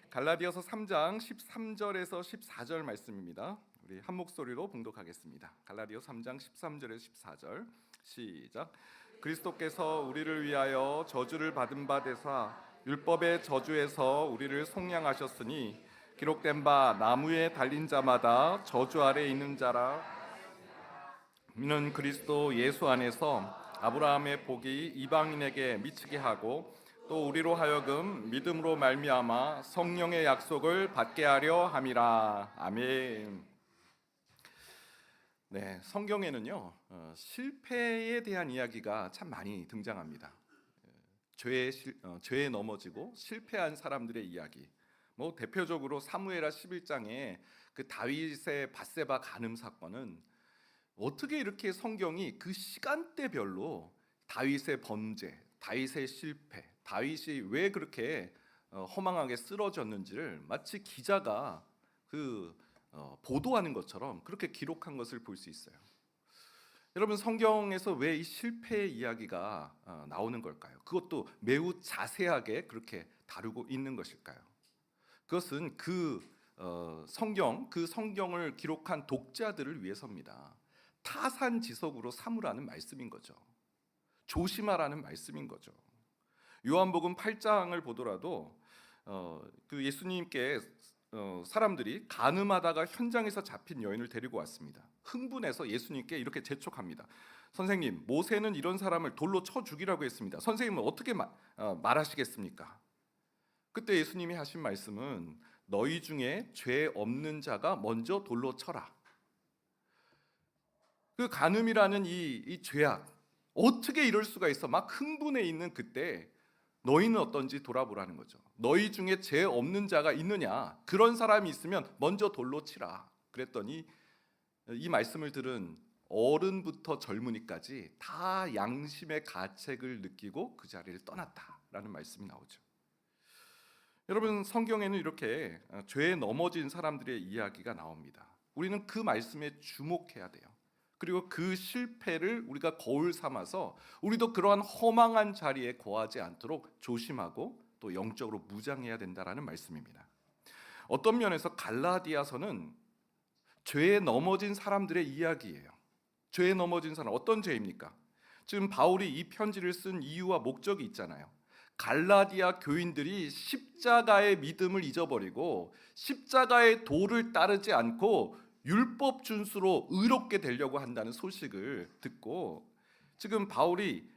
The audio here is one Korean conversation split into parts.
갈라디아서 3장 13절에서 14절 말씀입니다. 우리 한 목소리로 봉독하겠습니다. 갈라디아 3장 13절에서 14절 시작. 그리스도께서 우리를 위하여 저주를 받은 바 되사 율법의 저주에서 우리를 속량하셨으니 기록된 바 나무에 달린 자마다 저주 아래 있는 자라. 이는 그리스도 예수 안에서 아브라함의 복이 이방인에게 미치게 하고 또 우리로 하여금 믿음으로 말미암아 성령의 약속을 받게 하려 함이라. 아멘. 네, 성경에는요 실패에 대한 이야기가 참 많이 등장합니다. 죄에 넘어지고 실패한 사람들의 이야기. 뭐 대표적으로 사무엘하 11장에 그 다윗의 밧세바 간음 사건은 어떻게 이렇게 성경이 그 시간대별로 다윗의 범죄, 다윗의 실패, 다윗이 왜 그렇게 허망하게 쓰러졌는지를 마치 기자가 보도하는 것처럼 그렇게 기록한 것을 볼 수 있어요. 여러분, 성경에서 왜 이 실패의 이야기가 나오는 걸까요? 그것도 매우 자세하게 그렇게 다루고 있는 것일까요? 그것은 그 성경을 기록한 독자들을 위해서입니다. 타산지석으로 삼으라는 말씀인 거죠. 조심하라는 말씀인 거죠. 요한복음 8장을 보더라도 그 예수님께 사람들이 간음하다가 현장에서 잡힌 여인을 데리고 왔습니다. 흥분해서 예수님께 이렇게 재촉합니다. 선생님, 모세는 이런 사람을 돌로 쳐 죽이라고 했습니다. 선생님은 어떻게 말하시겠습니까? 그때 예수님이 하신 말씀은 너희 중에 죄 없는 자가 먼저 돌로 쳐라. 그 간음이라는 이 죄악, 어떻게 이럴 수가 있어? 막 흥분해 있는 그때 너희는 어떤지 돌아보라는 거죠. 너희 중에 죄 없는 자가 있느냐? 그런 사람이 있으면 먼저 돌로 치라. 그랬더니 이 말씀을 들은 어른부터 젊은이까지 다 양심의 가책을 느끼고 그 자리를 떠났다라는 말씀이 나오죠. 여러분, 성경에는 이렇게 죄에 넘어진 사람들의 이야기가 나옵니다. 우리는 그 말씀에 주목해야 돼요. 그리고 그 실패를 우리가 거울 삼아서 우리도 그러한 허망한 자리에 거하지 않도록 조심하고 또 영적으로 무장해야 된다라는 말씀입니다. 어떤 면에서 갈라디아서는 죄에 넘어진 사람들의 이야기예요. 죄에 넘어진 사람, 어떤 죄입니까? 지금 바울이 이 편지를 쓴 이유와 목적이 있잖아요. 갈라디아 교인들이 십자가의 믿음을 잊어버리고 십자가의 도를 따르지 않고 율법 준수로 의롭게 되려고 한다는 소식을 듣고 지금 바울이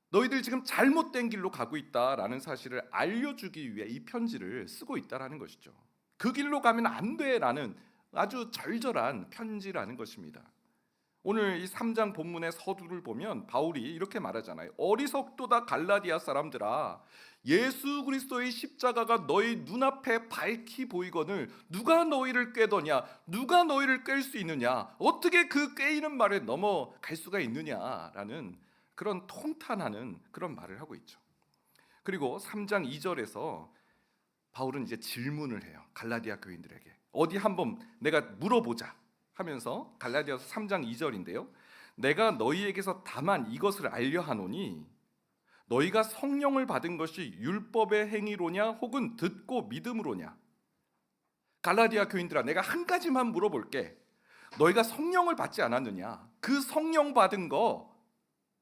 너희들 지금 잘못된 길로 가고 있다라는 사실을 알려주기 위해 이 편지를 쓰고 있다라는 것이죠. 그 길로 가면 안 돼라는 아주 절절한 편지라는 것입니다. 오늘 이 3장 본문의 서두를 보면 바울이 이렇게 말하잖아요. 어리석도다 갈라디아 사람들아, 예수 그리스도의 십자가가 너희 눈앞에 밝히 보이거늘 누가 너희를 꾀더냐? 누가 너희를 깰 수 있느냐? 어떻게 그 꾀이는 말에 넘어갈 수가 있느냐라는 그런 통탄하는 그런 말을 하고 있죠. 그리고 3장 2절에서 바울은 이제 질문을 해요. 갈라디아 교인들에게 어디 한번 내가 물어보자 하면서 갈라디아서 3장 2절인데요. 내가 너희에게서 다만 이것을 알려 하노니 너희가 성령을 받은 것이 율법의 행위로냐 혹은 듣고 믿음으로냐. 갈라디아 교인들아, 내가 한 가지만 물어볼게. 너희가 성령을 받지 않았느냐? 그 성령 받은 거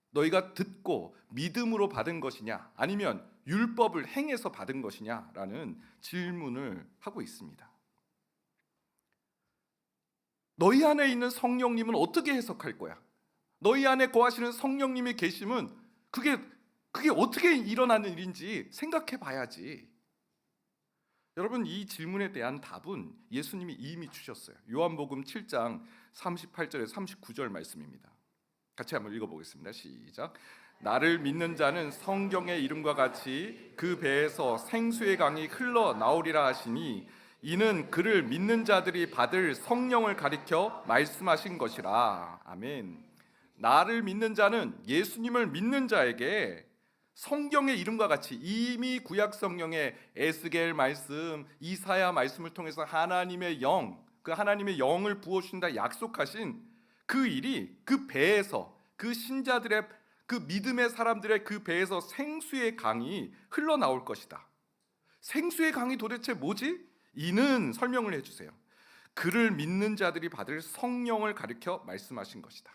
너희가 듣고 믿음으로 받은 것이냐 아니면 율법을 행해서 받은 것이냐라는 질문을 하고 있습니다. 너희 안에 있는 성령님은 어떻게 해석할 거야? 너희 안에 거하시는 성령님의 계심은 그게 어떻게 일어나는 일인지 생각해 봐야지. 여러분, 이 질문에 대한 답은 예수님이 이미 주셨어요. 요한복음 7장 38절에 39절 말씀입니다. 같이 한번 읽어보겠습니다. 시작. 나를 믿는 자는 성경의 이름과 같이 그 배에서 생수의 강이 흘러나오리라 하시니 이는 그를 믿는 자들이 받을 성령을 가리켜 말씀하신 것이라. 아멘. 나를 믿는 자는 예수님을 믿는 자에게 성경의 이름과 같이 이미 구약 성경의 에스겔 말씀, 이사야 말씀을 통해서 하나님의 영, 그 하나님의 영을 부어주신다 약속하신 그 일이 그 배에서 그 신자들의 그 믿음의 사람들의 그 배에서 생수의 강이 흘러나올 것이다. 생수의 강이 도대체 뭐지? 이는 설명을 해주세요. 그를 믿는 자들이 받을 성령을 가리켜 말씀하신 것이다.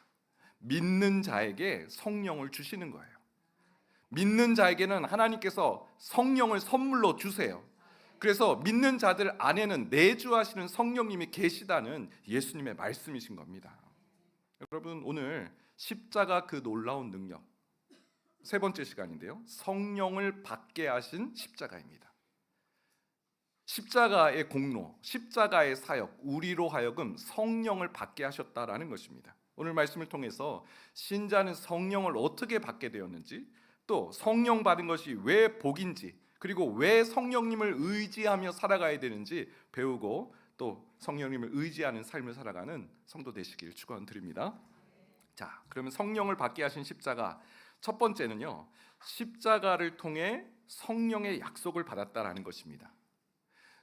믿는 자에게 성령을 주시는 거예요. 믿는 자에게는 하나님께서 성령을 선물로 주세요. 그래서 믿는 자들 안에는 내주하시는 성령님이 계시다는 예수님의 말씀이신 겁니다. 여러분, 오늘 십자가 그 놀라운 능력, 세 번째 시간인데요, 성령을 받게 하신 십자가입니다. 십자가의 공로, 십자가의 사역, 우리로 하여금 성령을 받게 하셨다라는 것입니다. 오늘 말씀을 통해서 신자는 성령을 어떻게 받게 되었는지, 또 성령 받은 것이 왜 복인지, 그리고 왜 성령님을 의지하며 살아가야 되는지 배우고 또 성령님을 의지하는 삶을 살아가는 성도 되시길 축원드립니다. 자, 그러면 성령을 받게 하신 십자가, 첫 번째는요, 십자가를 통해 성령의 약속을 받았다라는 것입니다.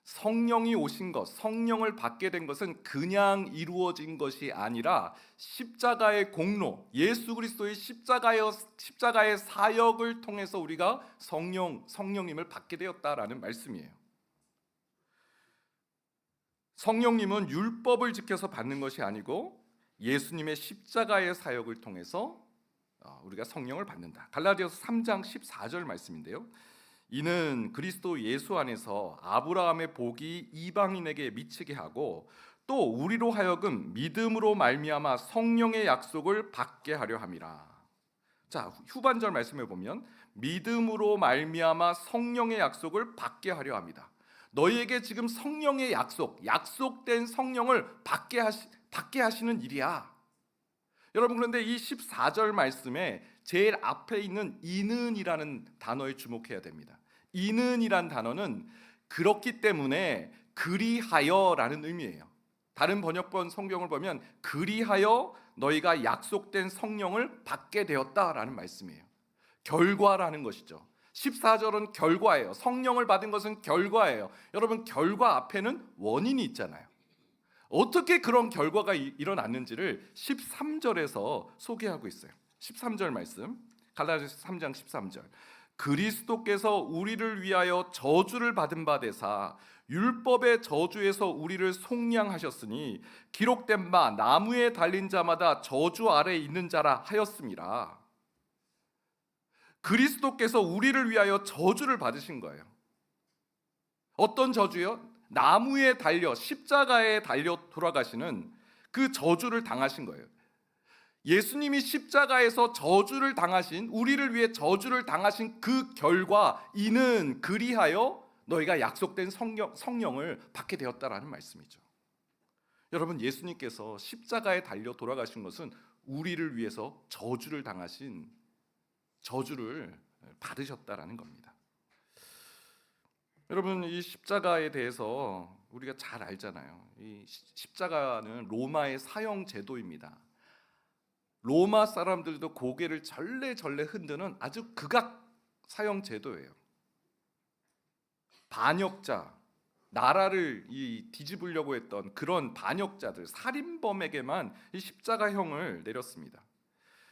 성령이 오신 것, 성령을 받게 된 것은 그냥 이루어진 것이 아니라 십자가의 공로, 예수 그리스도의 십자가의 사역을 통해서 우리가 성령님을 받게 되었다라는 말씀이에요. 성령님은 율법을 지켜서 받는 것이 아니고 예수님의 십자가의 사역을 통해서 우리가 성령을 받는다. 갈라디아서 3장 14절 말씀인데요, 이는 그리스도 예수 안에서 아브라함의 복이 이방인에게 미치게 하고 또 우리로 하여금 믿음으로 말미암아 성령의 약속을 받게 하려 함이라. 자, 후반절 말씀에 보면 믿음으로 말미암아 성령의 약속을 받게 하려 합니다. 너희에게 지금 성령의 약속된 성령을 받게 하시는 일이야. 여러분, 그런데 이 14절 말씀에 제일 앞에 있는 이는이라는 단어에 주목해야 됩니다. 이는이란 단어는 그렇기 때문에 그리하여라는 의미예요. 다른 번역본 성경을 보면 그리하여 너희가 약속된 성령을 받게 되었다라는 말씀이에요. 결과라는 것이죠. 14절은 결과예요. 성령을 받은 것은 결과예요. 여러분, 결과 앞에는 원인이 있잖아요. 어떻게 그런 결과가 일어났는지를 13절에서 소개하고 있어요. 13절 말씀, 갈라디아서 3장 13절. 그리스도께서 우리를 위하여 저주를 받은 바 되사 율법의 저주에서 우리를 속량하셨으니 기록된 바 나무에 달린 자마다 저주 아래에 있는 자라 하였음이라. 그리스도께서 우리를 위하여 저주를 받으신 거예요. 어떤 저주요? 나무에 달려 십자가에 달려 돌아가시는 그 저주를 당하신 거예요. 예수님이 십자가에서 저주를 당하신, 우리를 위해 저주를 당하신 그 결과, 이는 그리하여 너희가 약속된 성령을 받게 되었다라는 말씀이죠. 여러분, 예수님께서 십자가에 달려 돌아가신 것은 우리를 위해서 저주를 받으셨다라는 겁니다. 여러분, 이 십자가에 대해서 우리가 잘 알잖아요. 이 십자가는 로마의 사형 제도입니다. 로마 사람들도 고개를 절레절레 흔드는 아주 극악 사형 제도예요. 반역자, 나라를 뒤집으려고 했던 그런 반역자들, 살인범에게만 이 십자가형을 내렸습니다.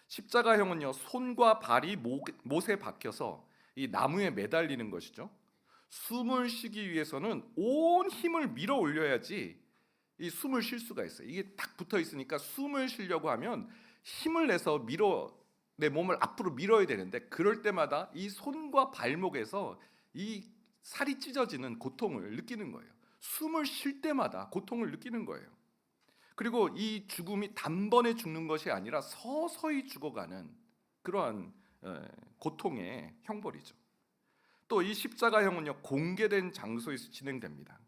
십자가형은요, 손과 발이 못에 박혀서 이 나무에 매달리는 것이죠. 숨을 쉬기 위해서는 온 힘을 밀어 올려야지 이 숨을 쉴 수가 있어요. 이게 딱 붙어 있으니까 숨을 쉬려고 하면 힘을 내서 내 몸을 앞으로 밀어야 되는데, 그럴 때마다 이 손과 발목에서 이 살이 찢어지는 고통을 느끼는 거예요. 숨을 쉴 때마다 고통을 느끼는 거예요. 그리고 이 죽음이 단번에 죽는 것이 아니라 서서히 죽어가는 그러한 고통의 형벌이죠. 또 이 십자가형은요, 공개된 장소에서 진행됩니다.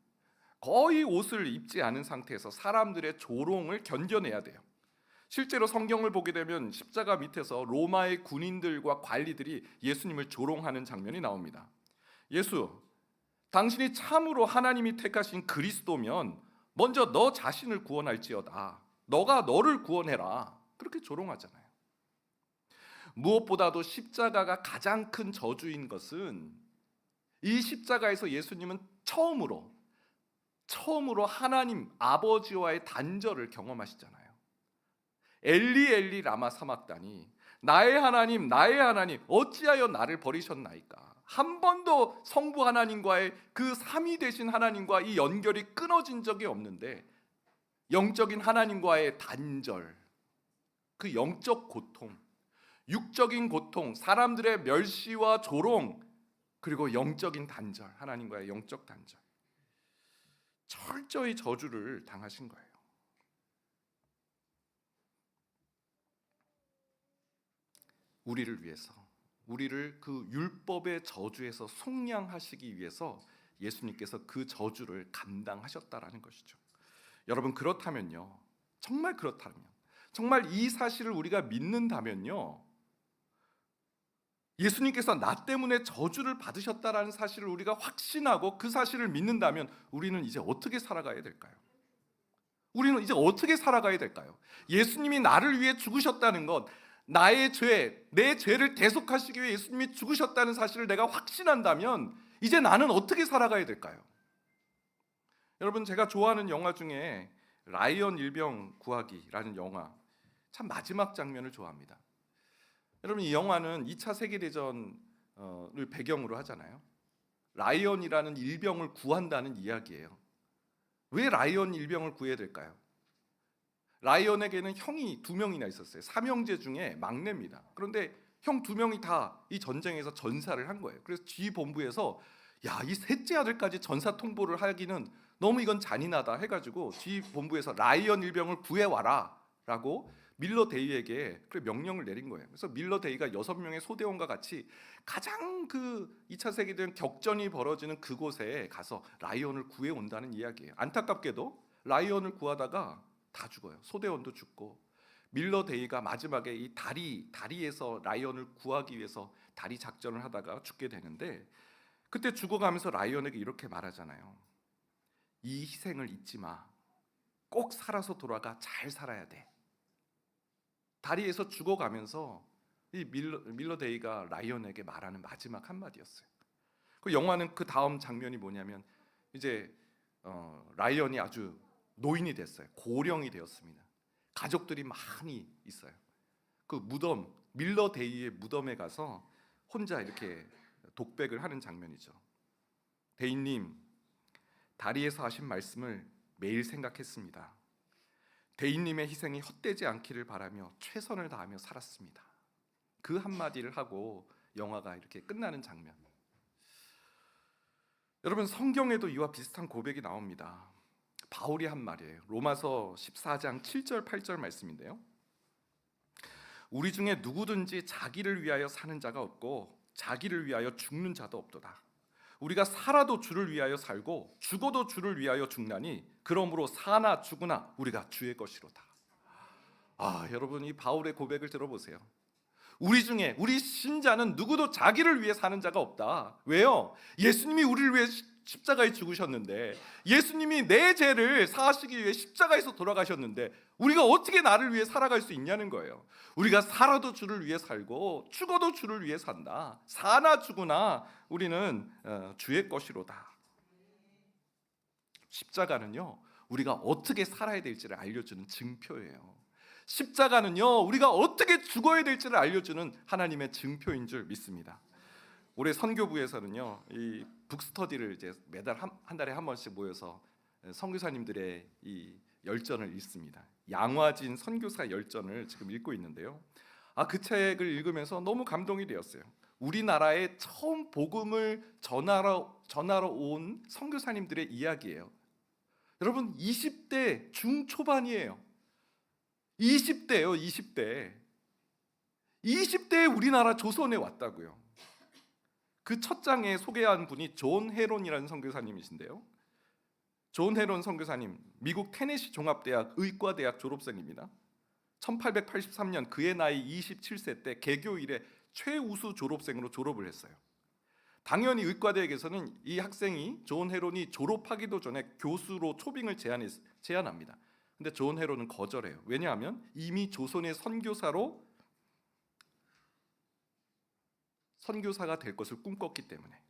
거의 옷을 입지 않은 상태에서 사람들의 조롱을 견뎌내야 돼요. 실제로 성경을 보게 되면 십자가 밑에서 로마의 군인들과 관리들이 예수님을 조롱하는 장면이 나옵니다. 예수, 당신이 참으로 하나님이 택하신 그리스도면 먼저 너 자신을 구원할지어다. 너가 너를 구원해라. 그렇게 조롱하잖아요. 무엇보다도 십자가가 가장 큰 저주인 것은, 이 십자가에서 예수님은 처음으로 하나님 아버지와의 단절을 경험하시잖아요. 엘리 엘리 라마 사막다니, 나의 하나님 어찌하여 나를 버리셨나이까. 한 번도 성부 하나님과의 그 삼위 되신 하나님과 이 연결이 끊어진 적이 없는데 영적인 하나님과의 단절, 그 영적 고통, 육적인 고통, 사람들의 멸시와 조롱, 그리고 영적인 단절, 하나님과의 영적 단절, 철저히 저주를 당하신 거예요. 우리를 위해서, 우리를 그 율법의 저주에서 속량하시기 위해서 예수님께서 그 저주를 감당하셨다라는 것이죠. 여러분, 그렇다면요, 정말 그렇다면, 정말 이 사실을 우리가 믿는다면요, 예수님께서 나 때문에 저주를 받으셨다라는 사실을 우리가 확신하고 그 사실을 믿는다면 우리는 이제 어떻게 살아가야 될까요? 우리는 이제 어떻게 살아가야 될까요? 예수님이 나를 위해 죽으셨다는 것, 나의 죄, 내 죄를 대속하시기 위해 예수님이 죽으셨다는 사실을 내가 확신한다면 이제 나는 어떻게 살아가야 될까요? 여러분, 제가 좋아하는 영화 중에 라이언 일병 구하기라는 영화, 참 마지막 장면을 좋아합니다. 여러분, 이 영화는 2차 세계대전을 배경으로 하잖아요. 라이언이라는 일병을 구한다는 이야기예요. 왜 라이언 일병을 구해야 될까요? 라이언에게는 형이 2명이나 있었어요. 삼형제 중에 막내입니다. 그런데 형 2명이 다 이 전쟁에서 전사를 한 거예요. 그래서 지휘본부에서 야, 이 셋째 아들까지 전사 통보를 하기는 너무 이건 잔인하다 해가지고 지휘본부에서 라이언 일병을 구해와라 라고 밀러 데이에게 명령을 내린 거예요. 그래서 밀러 데이가 6명의 소대원과 같이 가장 그 2차 세계대전 격전이 벌어지는 그곳에 가서 라이언을 구해온다는 이야기예요. 안타깝게도 라이언을 구하다가 다 죽어요. 소대원도 죽고, 밀러 데이가 마지막에 이 다리에서 라이언을 구하기 위해서 다리 작전을 하다가 죽게 되는데, 그때 죽어가면서 라이언에게 이렇게 말하잖아요. 이 희생을 잊지 마. 꼭 살아서 돌아가. 잘 살아야 돼. 다리에서 죽어가면서 이 밀러 데이가 라이언에게 말하는 마지막 한마디였어요. 그 영화는 그 다음 장면이 뭐냐면 이제 라이언이 아주 노인이 됐어요. 고령이 되었습니다. 가족들이 많이 있어요. 그 무덤, 밀러 데이의 무덤에 가서 혼자 이렇게 독백을 하는 장면이죠. 데이님, 다리에서 하신 말씀을 매일 생각했습니다. 데이님의 희생이 헛되지 않기를 바라며 최선을 다하며 살았습니다. 그 한마디를 하고 영화가 이렇게 끝나는 장면. 여러분, 성경에도 이와 비슷한 고백이 나옵니다. 바울이 한 말이에요. 로마서 14장 7절 8절 말씀인데요. 우리 중에 누구든지 자기를 위하여 사는 자가 없고 자기를 위하여 죽는 자도 없도다. 우리가 살아도 주를 위하여 살고 죽어도 주를 위하여 죽나니 그러므로 사나 죽으나 우리가 주의 것이로다. 여러분, 이 바울의 고백을 들어보세요. 우리 중에, 우리 신자는 누구도 자기를 위해 사는 자가 없다. 왜요? 예수님이 우리를 위해 십자가에 죽으셨는데, 예수님이 내 죄를 사하시기 위해 십자가에서 돌아가셨는데 우리가 어떻게 나를 위해 살아갈 수 있냐는 거예요. 우리가 살아도 주를 위해 살고 죽어도 주를 위해 산다. 사나 죽으나 우리는 주의 것이로다. 십자가는요, 우리가 어떻게 살아야 될지를 알려주는 증표예요. 십자가는요, 우리가 어떻게 죽어야 될지를 알려주는 하나님의 증표인 줄 믿습니다. 올해 선교부에서는요, 이 북스터디를 이제 매달 한 달에 한 번씩 모여서 선교사님들의 이 열전을 읽습니다. 양화진 선교사 열전을 지금 읽고 있는데요. 그 책을 읽으면서 너무 감동이 되었어요. 우리나라에 처음 복음을 전하러 온 선교사님들의 이야기예요. 여러분, 20대 중초반이에요. 20대요, 20대. 20대에 우리나라 조선에 왔다고요. 그 첫 장에 소개한 분이 존 헤론이라는 선교사님이신데요. 존 헤론 선교사님, 미국 테네시 종합대학 의과대학 졸업생입니다. 1883년 그의 나이 27세 때 개교 이래 최우수 졸업생으로 졸업을 했어요. 당연히 의과대학에서는 이 학생이, 존 헤론이 졸업하기도 전에 교수로 초빙을 제안합니다. 근데 존 헤론은 거절해요. 왜냐하면 이미 조선의 선교사가 될 것을 꿈꿨기 때문에.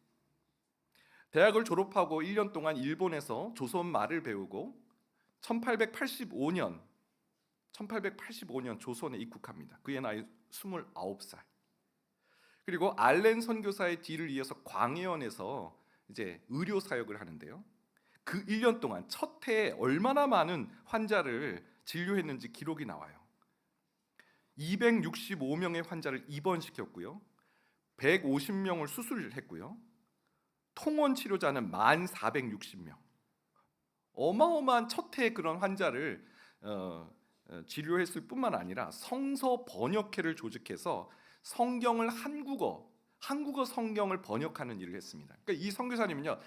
대학을 졸업하고 1년 동안 일본에서 조선 말을 배우고 1885년 조선에 입국합니다. 그의 나이 29살. 그리고 알렌 선교사의 뒤를 이어서 광해원에서 이제 의료 사역을 하는데요. 그 1년 동안 첫 해에 얼마나 많은 환자를 진료했는지 기록이 나와요. 265명의 환자를 입원시켰고요. 150명을 수술했고요. 통원 치료자는 1,460명. 어마어마한 첫 해에 그런 환자를 진료했을 뿐만 아니라 성서 번역회를 조직해서 성경을 한국어 성경을 번역하는 일을 했습니다. 그러니까 이 선교사님은요,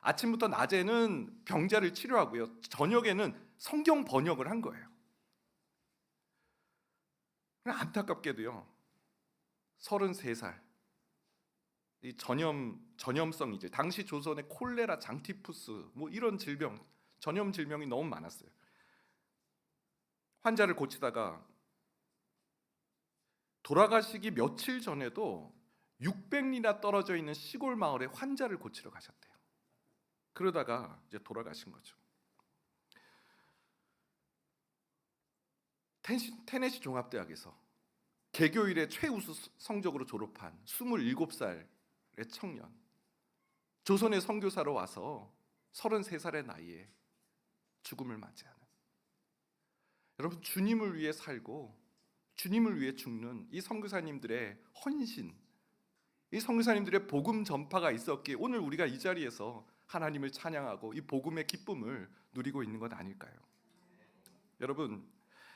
아침부터 낮에는 병자를 치료하고요, 저녁에는 성경 번역을 한 거예요. 안타깝게도요, 33살, 이 전염성이죠. 당시 조선에 콜레라, 장티푸스 뭐 이런 질병, 전염 질병이 너무 많았어요. 환자를 고치다가 돌아가시기 며칠 전에도 600리나 떨어져 있는 시골 마을에 환자를 고치러 가셨대요. 그러다가 이제 돌아가신 거죠. 테네시 종합대학에서 개교일에 최우수 성적으로 졸업한 27살의 청년, 조선의 선교사로 와서 33살의 나이에 죽음을 맞이하는, 여러분, 주님을 위해 살고 주님을 위해 죽는 이 선교사님들의 헌신, 이 선교사님들의 복음 전파가 있었기에 오늘 우리가 이 자리에서 하나님을 찬양하고 이 복음의 기쁨을 누리고 있는 것 아닐까요? 여러분,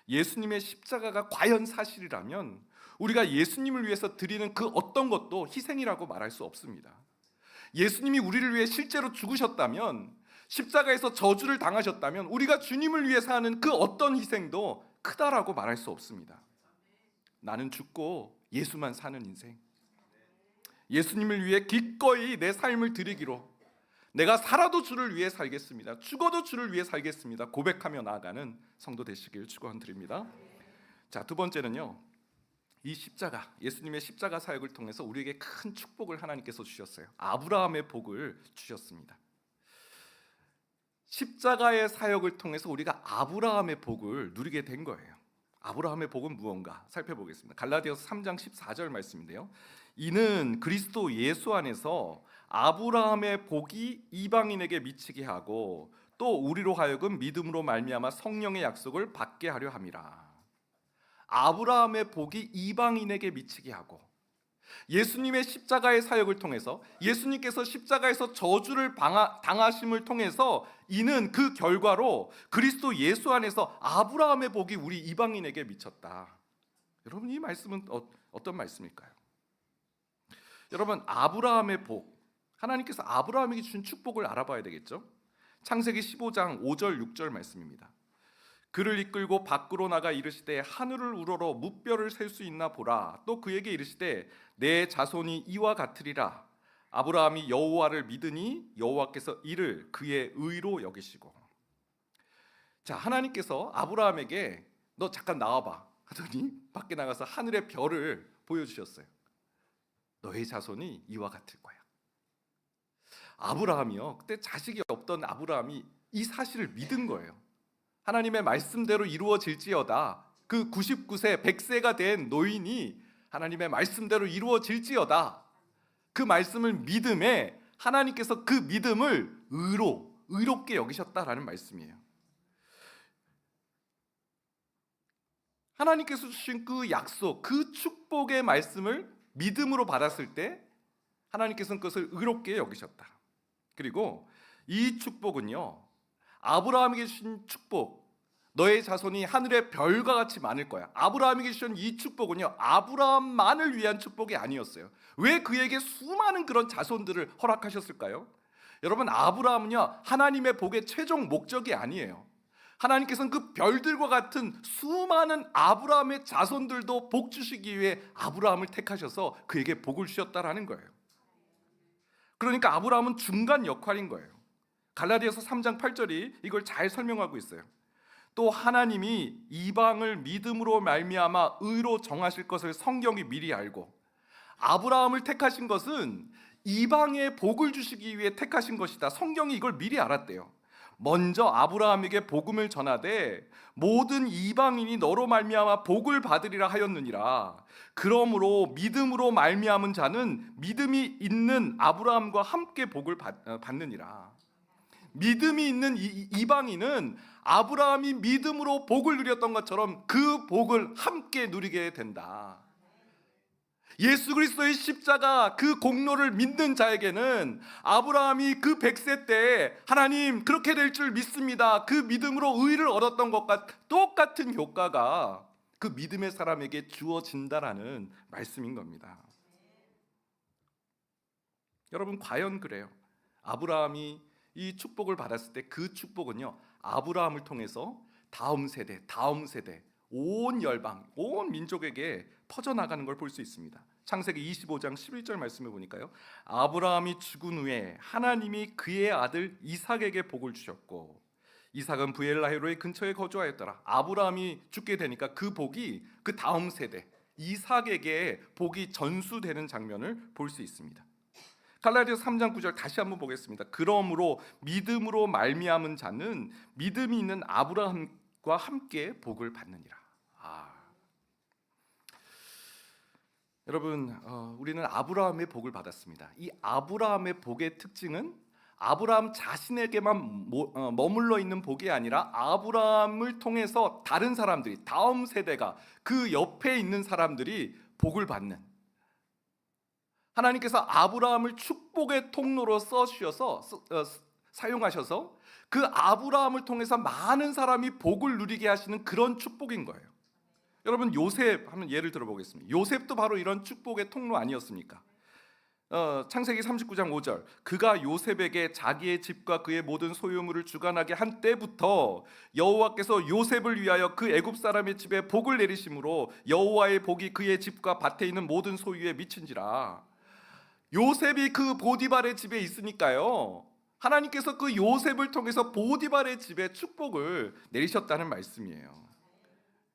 예수님의 십자가가 과연 사실이라면 우리가 예수님을 위해서 드리는 그 어떤 것도 희생이라고 말할 수 없습니다. 예수님이 우리를 위해 실제로 죽으셨다면, 십자가에서 저주를 당하셨다면 우리가 주님을 위해서 하는 그 어떤 희생도 크다라고 말할 수 없습니다. 나는 죽고 예수만 사는 인생, 예수님을 위해 기꺼이 내 삶을 드리기로, 내가 살아도 주를 위해 살겠습니다, 죽어도 주를 위해 살겠습니다 고백하며 나아가는 성도 되시길 축원드립니다. 자, 두 번째는요, 이 십자가, 예수님의 십자가 사역을 통해서 우리에게 큰 축복을 하나님께서 주셨어요. 아브라함의 복을 주셨습니다. 십자가의 사역을 통해서 우리가 아브라함의 복을 누리게 된 거예요. 아브라함의 복은 무언가 살펴보겠습니다. 갈라디아서 3장 14절 말씀인데요, 이는 그리스도 예수 안에서 아브라함의 복이 이방인에게 미치게 하고 또 우리로 하여금 믿음으로 말미암아 성령의 약속을 받게 하려 함이라. 아브라함의 복이 이방인에게 미치게 하고, 예수님의 십자가의 사역을 통해서, 예수님께서 십자가에서 저주를 당하심을 통해서, 이는 그 결과로 그리스도 예수 안에서 아브라함의 복이 우리 이방인에게 미쳤다. 여러분, 이 말씀은 어떤 말씀일까요? 여러분, 아브라함의 복, 하나님께서 아브라함에게 준 축복을 알아봐야 되겠죠. 창세기 15장 5절 6절 말씀입니다. 그를 이끌고 밖으로 나가 이르시되 하늘을 우러러 무뼈를 셀 수 있나 보라. 또 그에게 이르시되 내 자손이 이와 같으리라. 아브라함이 여호와를 믿으니 여호와께서 이를 그의 의로 여기시고. 자, 하나님께서 아브라함에게 너 잠깐 나와봐 하더니 밖에 나가서 하늘의 별을 보여주셨어요. 너의 자손이 이와 같을 거야. 아브라함이요, 그때 자식이 없던 아브라함이 이 사실을 믿은 거예요. 하나님의 말씀대로 이루어질지어다. 그 99세 100세가 된 노인이 하나님의 말씀대로 이루어질지어다. 그 말씀을 믿음에 하나님께서 그 믿음을 의롭게 여기셨다라는 말씀이에요. 하나님께서 주신 그 약속, 그 축복의 말씀을 믿음으로 받았을 때 하나님께서는 그것을 의롭게 여기셨다. 그리고 이 축복은요, 아브라함에게 주신 축복, 너의 자손이 하늘의 별과 같이 많을 거야. 아브라함에게 주신 이 축복은요, 아브라함만을 위한 축복이 아니었어요. 왜 그에게 수많은 그런 자손들을 허락하셨을까요? 여러분, 아브라함은요, 하나님의 복의 최종 목적이 아니에요. 하나님께서는 그 별들과 같은 수많은 아브라함의 자손들도 복 주시기 위해 아브라함을 택하셔서 그에게 복을 주셨다라는 거예요. 그러니까 아브라함은 중간 역할인 거예요. 갈라디아서 3장 8절이 이걸 잘 설명하고 있어요. 또 하나님이 이방을 믿음으로 말미암아 의로 정하실 것을 성경이 미리 알고, 아브라함을 택하신 것은 이방에 복을 주시기 위해 택하신 것이다. 성경이 이걸 미리 알았대요. 먼저 아브라함에게 복음을 전하되 모든 이방인이 너로 말미암아 복을 받으리라 하였느니라. 그러므로 믿음으로 말미암은 자는 믿음이 있는 아브라함과 함께 복을 받느니라. 믿음이 있는 이방인은 아브라함이 믿음으로 복을 누렸던 것처럼 그 복을 함께 누리게 된다. 예수 그리스도의 십자가 그 공로를 믿는 자에게는 아브라함이 그 100세 때 하나님 그렇게 될 줄 믿습니다, 그 믿음으로 의를 얻었던 것과 똑같은 효과가 그 믿음의 사람에게 주어진다라는 말씀인 겁니다. 여러분, 과연 그래요? 아브라함이 이 축복을 받았을 때 그 축복은요, 아브라함을 통해서 다음 세대 온 열방, 온 민족에게 퍼져나가는 걸 볼 수 있습니다. 창세기 25장 11절 말씀을 보니까요, 아브라함이 죽은 후에 하나님이 그의 아들 이삭에게 복을 주셨고 이삭은 브엘라헤로의 근처에 거주하였더라. 아브라함이 죽게 되니까 그 복이 그 다음 세대 이삭에게 복이 전수되는 장면을 볼 수 있습니다. 갈라디아서 3장 9절 다시 한번 보겠습니다. 그러므로 믿음으로 말미암은 자는 믿음이 있는 아브라함과 함께 복을 받느니라. 여러분, 우리는 아브라함의 복을 받았습니다. 이 아브라함의 복의 특징은 아브라함 자신에게만 머물러 있는 복이 아니라 아브라함을 통해서 다른 사람들이, 다음 세대가, 그 옆에 있는 사람들이 복을 받는, 하나님께서 아브라함을 축복의 통로로 사용하셔서 그 아브라함을 통해서 많은 사람이 복을 누리게 하시는 그런 축복인 거예요. 여러분, 요셉 한번 예를 들어보겠습니다. 요셉도 바로 이런 축복의 통로 아니었습니까? 창세기 39장 5절, 그가 요셉에게 자기의 집과 그의 모든 소유물을 주관하게 한 때부터 여호와께서 요셉을 위하여 그 애굽 사람의 집에 복을 내리심으로 여호와의 복이 그의 집과 밭에 있는 모든 소유에 미친지라. 요셉이 그 보디발의 집에 있으니까요, 하나님께서 그 요셉을 통해서 보디발의 집에 축복을 내리셨다는 말씀이에요.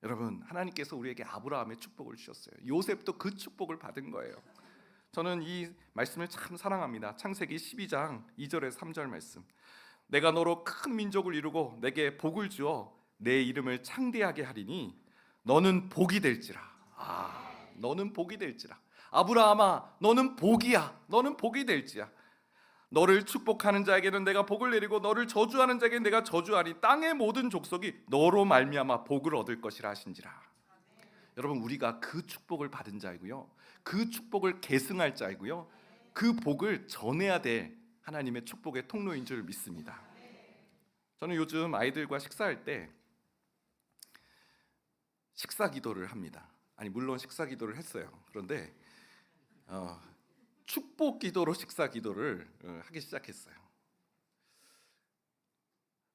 여러분, 하나님께서 우리에게 아브라함의 축복을 주셨어요. 요셉도 그 축복을 받은 거예요. 저는 이 말씀을 참 사랑합니다. 창세기 12장 2절에서 3절 말씀, 내가 너로 큰 민족을 이루고 내게 복을 주어 내 이름을 창대하게 하리니 너는 복이 될지라. 너는 복이 될지라. 아브라함아, 너는 복이야. 너는 복이 될지야. 너를 축복하는 자에게는 내가 복을 내리고 너를 저주하는 자에게는 내가 저주하니 땅의 모든 족속이 너로 말미암아 복을 얻을 것이라 하신지라. 여러분, 우리가 그 축복을 받은 자이고요, 그 축복을 계승할 자이고요, 그 복을 전해야 될 하나님의 축복의 통로인 줄 믿습니다. 저는 요즘 아이들과 식사할 때 식사 기도를 합니다. 물론 식사 기도를 했어요. 그런데 축복 기도로 식사 기도를 하기 시작했어요.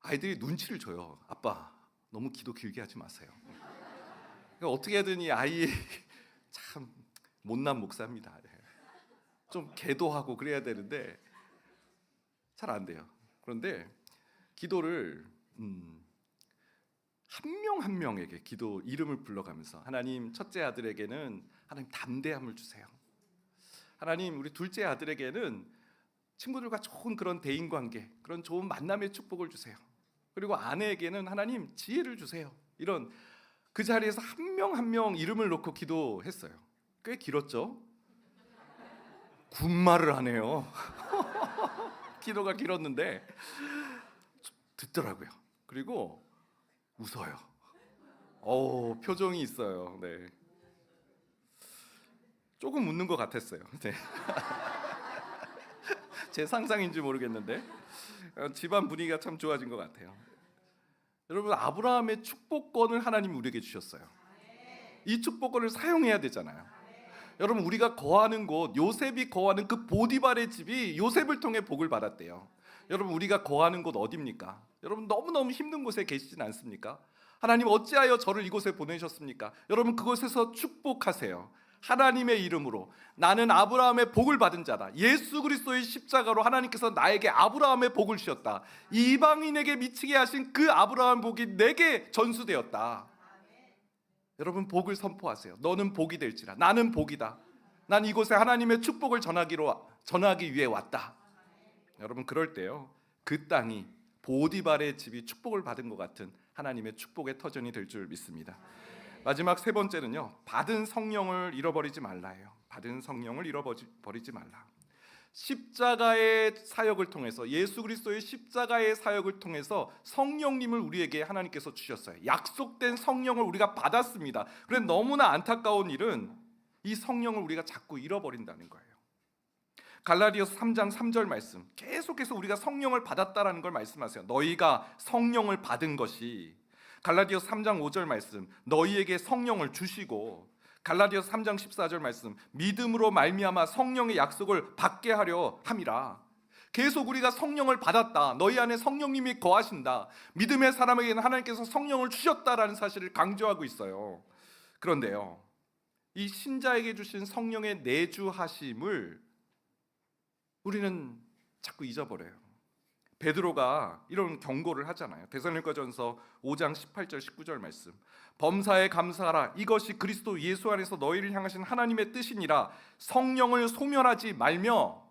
아이들이 눈치를 줘요. 아빠, 너무 기도 길게 하지 마세요. 그러니까 어떻게든 이 아이 참 못난 목사입니다. 좀 계도하고 그래야 되는데 잘 안 돼요. 그런데 기도를 한 명 한 명에게 기도 이름을 불러가면서, 하나님, 첫째 아들에게는 하나님 담대함을 주세요. 하나님, 우리 둘째 아들에게는 친구들과 좋은 그런 대인관계, 그런 좋은 만남의 축복을 주세요. 그리고 아내에게는 하나님 지혜를 주세요. 이런, 그 자리에서 한 명 한 명 이름을 놓고 기도했어요. 꽤 길었죠? 군말을 하네요. 기도가 길었는데 듣더라고요. 그리고 웃어요. 표정이 있어요. 네. 조금 웃는 것 같았어요. 네. 제 상상인지 모르겠는데 집안 분위기가 참 좋아진 것 같아요. 여러분, 아브라함의 축복권을 하나님이 우리에게 주셨어요. 이 축복권을 사용해야 되잖아요. 여러분, 우리가 거하는 곳, 요셉이 거하는 그 보디발의 집이 요셉을 통해 복을 받았대요. 여러분, 우리가 거하는 곳 어디입니까? 여러분, 너무너무 힘든 곳에 계시진 않습니까? 하나님, 어찌하여 저를 이곳에 보내셨습니까? 여러분, 그곳에서 축복하세요. 하나님의 이름으로 나는 아브라함의 복을 받은 자다. 예수 그리스도의 십자가로 하나님께서 나에게 아브라함의 복을 주셨다. 이방인에게 미치게 하신 그 아브라함 복이 내게 전수되었다. 여러분, 복을 선포하세요. 너는 복이 될지라. 나는 복이다. 난 이곳에 하나님의 축복을 전하기 위해 왔다. 여러분, 그럴 때요, 그 땅이 보디발의 집이 축복을 받은 것 같은 하나님의 축복의 터전이 될 줄 믿습니다. 마지막 세 번째는요, 받은 성령을 잃어버리지 말라예요. 받은 성령을 잃어버리지 말라. 십자가의 사역을 통해서, 예수 그리스도의 십자가의 사역을 통해서 성령님을 우리에게 하나님께서 주셨어요. 약속된 성령을 우리가 받았습니다. 그런데 너무나 안타까운 일은 이 성령을 우리가 자꾸 잃어버린다는 거예요. 갈라디아서 3장 3절 말씀, 계속해서 우리가 성령을 받았다라는 걸 말씀하세요. 너희가 성령을 받은 것이, 갈라디아서 3장 5절 말씀, 너희에게 성령을 주시고, 갈라디아서 3장 14절 말씀, 믿음으로 말미암아 성령의 약속을 받게 하려 함이라. 계속 우리가 성령을 받았다, 너희 안에 성령님이 거하신다, 믿음의 사람에게는 하나님께서 성령을 주셨다라는 사실을 강조하고 있어요. 그런데요, 이 신자에게 주신 성령의 내주하심을 우리는 자꾸 잊어버려요. 베드로가 이런 경고를 하잖아요. 데살로니가전서 5장 18절 19절 말씀, 범사에 감사하라, 이것이 그리스도 예수 안에서 너희를 향하신 하나님의 뜻이니라. 성령을 소멸하지 말며,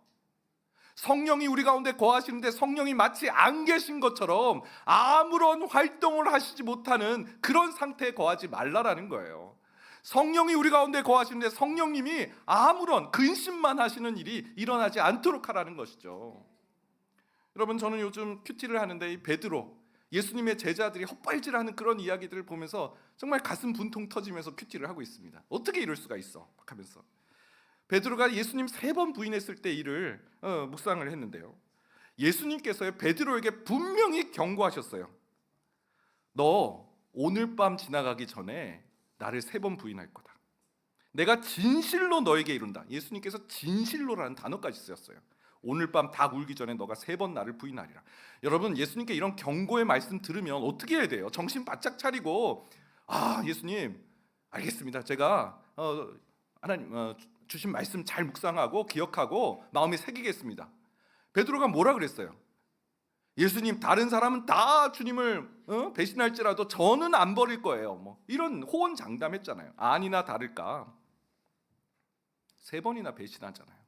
성령이 우리 가운데 거하시는데 성령이 마치 안 계신 것처럼 아무런 활동을 하시지 못하는 그런 상태에 거하지 말라라는 거예요. 성령이 우리 가운데 거하시는데 성령님이 아무런 근심만 하시는 일이 일어나지 않도록 하라는 것이죠. 여러분, 저는 요즘 큐티를 하는데 이 베드로, 예수님의 제자들이 헛발질하는 그런 이야기들을 보면서 정말 가슴 분통 터지면서 큐티를 하고 있습니다. 어떻게 이럴 수가 있어? 막 하면서 베드로가 예수님 3번 부인했을 때 일을 묵상을 했는데요, 예수님께서 베드로에게 분명히 경고하셨어요. 너 오늘 밤 지나가기 전에 나를 3번 부인할 거다. 내가 진실로 너에게 이룬다. 예수님께서 진실로라는 단어까지 쓰셨어요. 오늘 밤 닭 울기 전에 너가 3번 나를 부인하리라. 여러분, 예수님께 이런 경고의 말씀 들으면 어떻게 해야 돼요? 정신 바짝 차리고, 예수님 알겠습니다, 제가 하나님 주신 말씀 잘 묵상하고 기억하고 마음에 새기겠습니다. 베드로가 뭐라 그랬어요? 예수님, 다른 사람은 다 주님을 배신할지라도 저는 안 버릴 거예요. 뭐 이런 호언장담했잖아요. 아니나 다를까 3번이나 배신하잖아요.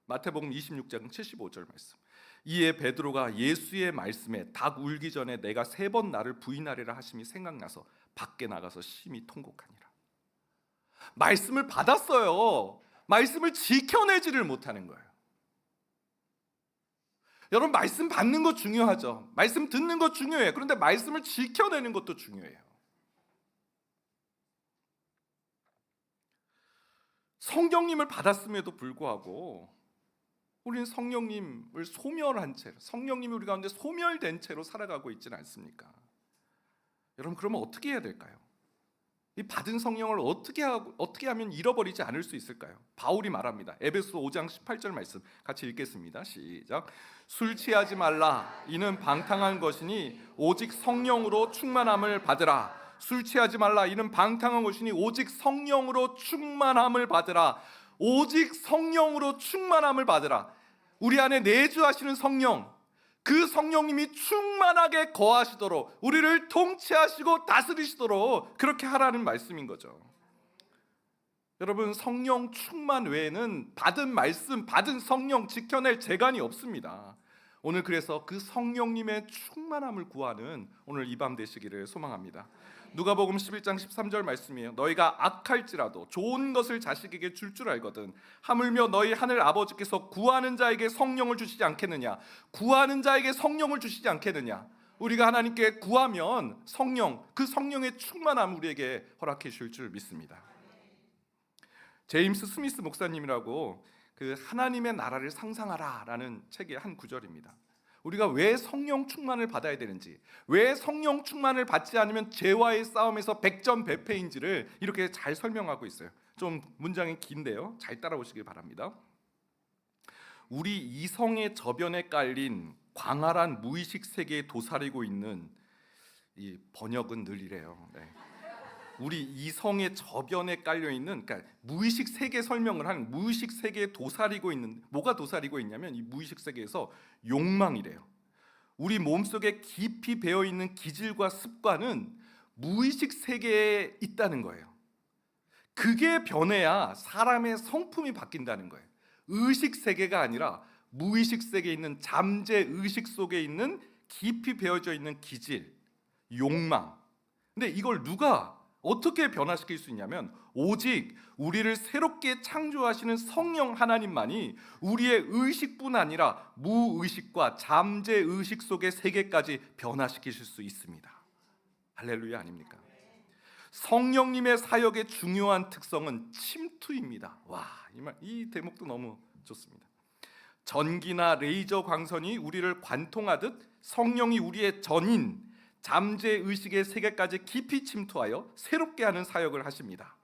마태복음 26장 75절 말씀, 이에 베드로가 예수의 말씀에 닭 울기 전에 내가 3번 나를 부인하리라 하심이 생각나서 밖에 나가서 심히 통곡하니라. 말씀을 받았어요. 말씀을 지켜내지를 못하는 거예요. 여러분, 말씀 받는 거 중요하죠. 말씀 듣는 거 중요해요. 그런데 말씀을 지켜내는 것도 중요해요. 성령님을 받았음에도 불구하고 우리는 성령님을 소멸한 채로, 성령님이 우리 가운데 소멸된 채로 살아가고 있지는 않습니까? 여러분, 그러면 어떻게 해야 될까요? 이 받은 성령을 어떻게 하면 잃어버리지 않을 수 있을까요? 바울이 말합니다. 에베소 5장 18절 말씀 같이 읽겠습니다. 시작. 술 취하지 말라, 이는 방탕한 것이니 오직 성령으로 충만함을 받으라. 술 취하지 말라, 이는 방탕한 것이니 오직 성령으로 충만함을 받으라. 오직 성령으로 충만함을 받으라. 우리 안에 내주하시는 성령, 그 성령님이 충만하게 거하시도록, 우리를 통치하시고 다스리시도록 그렇게 하라는 말씀인 거죠. 여러분, 성령 충만 외에는 받은 말씀, 받은 성령 지켜낼 재간이 없습니다. 오늘 그래서 그 성령님의 충만함을 구하는 오늘 이 밤 되시기를 소망합니다. 누가복음 11장 13절 말씀이에요. 너희가 악할지라도 좋은 것을 자식에게 줄 알거든 하물며 너희 하늘 아버지께서 구하는 자에게 성령을 주시지 않겠느냐. 구하는 자에게 성령을 주시지 않겠느냐. 우리가 하나님께 구하면 성령, 그 성령의 충만함 우리에게 허락해 주실 줄 믿습니다. 제임스 스미스 목사님이라고 그 하나님의 나라를 상상하라라는 책의 한 구절입니다. 우리가 왜 성령 충만을 받아야 되는지, 왜 성령 충만을 받지 않으면 죄와의 싸움에서 백전백패인지를 이렇게 잘 설명하고 있어요. 좀 문장이 긴데요, 잘 따라오시길 바랍니다. 우리 이성의 저변에 깔린 광활한 무의식 세계에 도사리고 있는, 이 번역은 늘 이래요. 네. 우리 이성의 저변에 깔려 있는, 그러니까 무의식 세계 설명을 하는, 무의식 세계에 도사리고 있는, 뭐가 도사리고 있냐면 이 무의식 세계에서 욕망이래요. 우리 몸속에 깊이 배어 있는 기질과 습관은 무의식 세계에 있다는 거예요. 그게 변해야 사람의 성품이 바뀐다는 거예요. 의식 세계가 아니라 무의식 세계에 있는 잠재 의식 속에 있는 깊이 배어져 있는 기질, 욕망. 근데 이걸 누가 어떻게 변화시킬 수 있냐면 오직 우리를 새롭게 창조하시는 성령 하나님만이 우리의 의식뿐 아니라 무의식과 잠재의식 속의 세계까지 변화시키실 수 있습니다. 할렐루야 아닙니까? 성령님의 사역의 중요한 특성은 침투입니다. 와, 이 대목도 너무 좋습니다. 전기나 레이저 광선이 우리를 관통하듯 성령이 우리의 전인 잠재의식의 세계까지 깊이 침투하여 새롭게 하는 사역을 하십니다.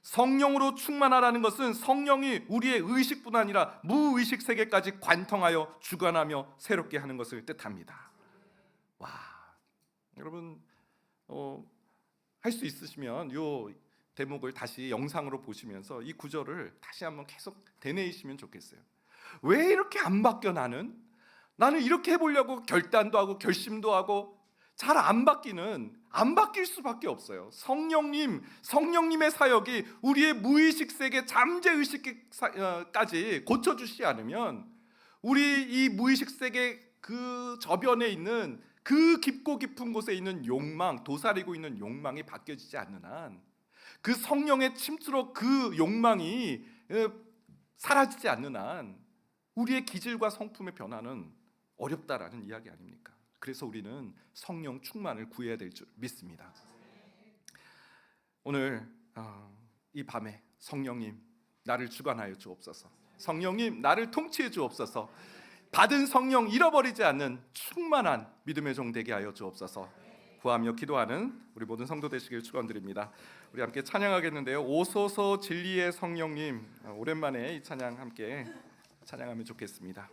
성령으로 충만하라는 것은 성령이 우리의 의식뿐 아니라 무의식 세계까지 관통하여 주관하며 새롭게 하는 것을 뜻합니다. 와, 여러분 할 수 있으시면 이 대목을 다시 영상으로 보시면서 이 구절을 다시 한번 계속 되뇌이시면 좋겠어요. 왜 이렇게 안 바뀌어? 나는 이렇게 해보려고 결단도 하고 결심도 하고 잘 안 바뀔 수밖에 없어요. 성령님의 사역이 우리의 무의식 세계 잠재의식까지 고쳐주시지 않으면 우리 이 무의식 세계 그 저변에 있는 그 깊고 깊은 곳에 있는 욕망, 도사리고 있는 욕망이 바뀌어지지 않는 한, 그 성령의 침투로 그 욕망이 사라지지 않는 한 우리의 기질과 성품의 변화는 어렵다라는 이야기 아닙니까? 그래서 우리는 성령 충만을 구해야 될 줄 믿습니다. 오늘 이 밤에 성령님 나를 주관하여 주옵소서. 성령님 나를 통치해 주옵소서. 받은 성령 잃어버리지 않는 충만한 믿음의 종 되게 하여 주옵소서. 구하며 기도하는 우리 모든 성도 되시길 축원드립니다. 우리 함께 찬양하겠는데요. 오소서 진리의 성령님, 오랜만에 이 찬양 함께 찬양하면 좋겠습니다.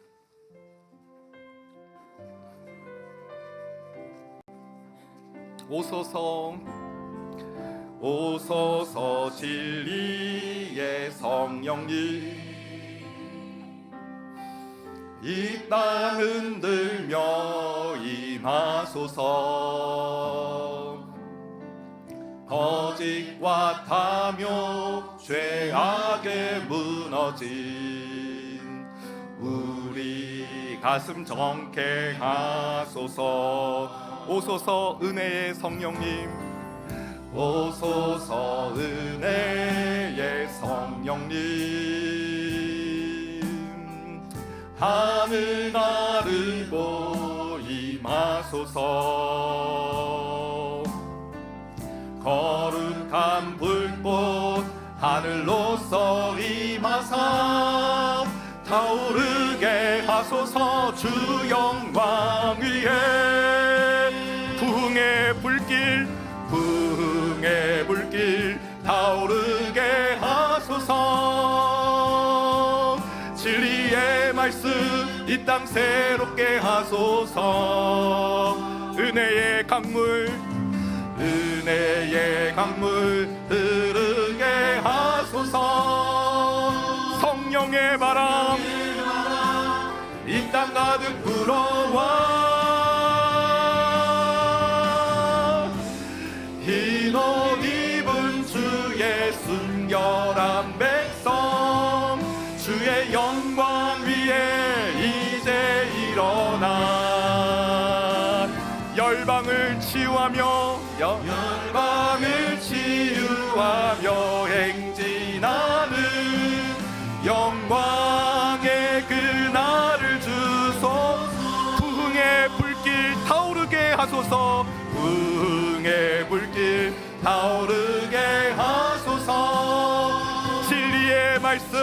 오소서 진리의 성령님, 이 땅 흔들며 임하소서. 거짓과 탐욕 죄악에 무너진 우리 가슴 정케 하소서. 오소서 은혜의 성령님, 오소서 은혜의 성령님, 하늘 나르고 임하소서. 거룩한 불꽃 하늘로서 임하사 타오르게 하소서. 주 영광 위에 부흥의 불길 타오르게 하소서. 진리의 말씀 이 땅 새롭게 하소서. 은혜의 강물 흐르게 하소서. 성령의 바람 이 땅 가득 불어와. 흰 옷 입은 주의 순결한 백성, 주의 영광 위에 이제 일어나 열방을 치유하며 행진하는 영광의 그날을 주소서. 부흥의 불길 타오르게 하소서. 부흥의 불길 타오르게 하소서. 진리의 말씀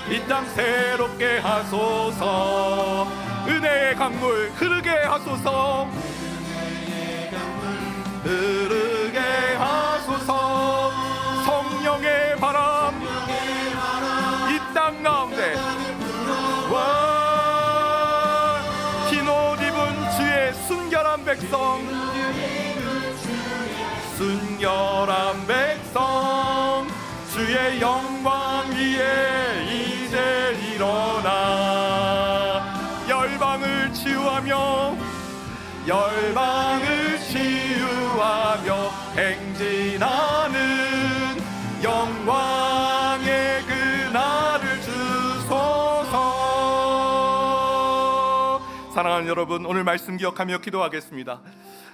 이 땅 새롭게 하소서. 은혜의 강물 흐르게 하소서. 흐르게 하소서. 성령의 바람 이 땅 가운데 와. 흰 옷 입은 주의 순결한 백성, 순결한 백성, 주의 영광 위에 이제 일어나 열방을 치유하며 행진하는 영광의 그날을 주소서. 사랑하는 여러분, 오늘 말씀 기억하며 기도하겠습니다.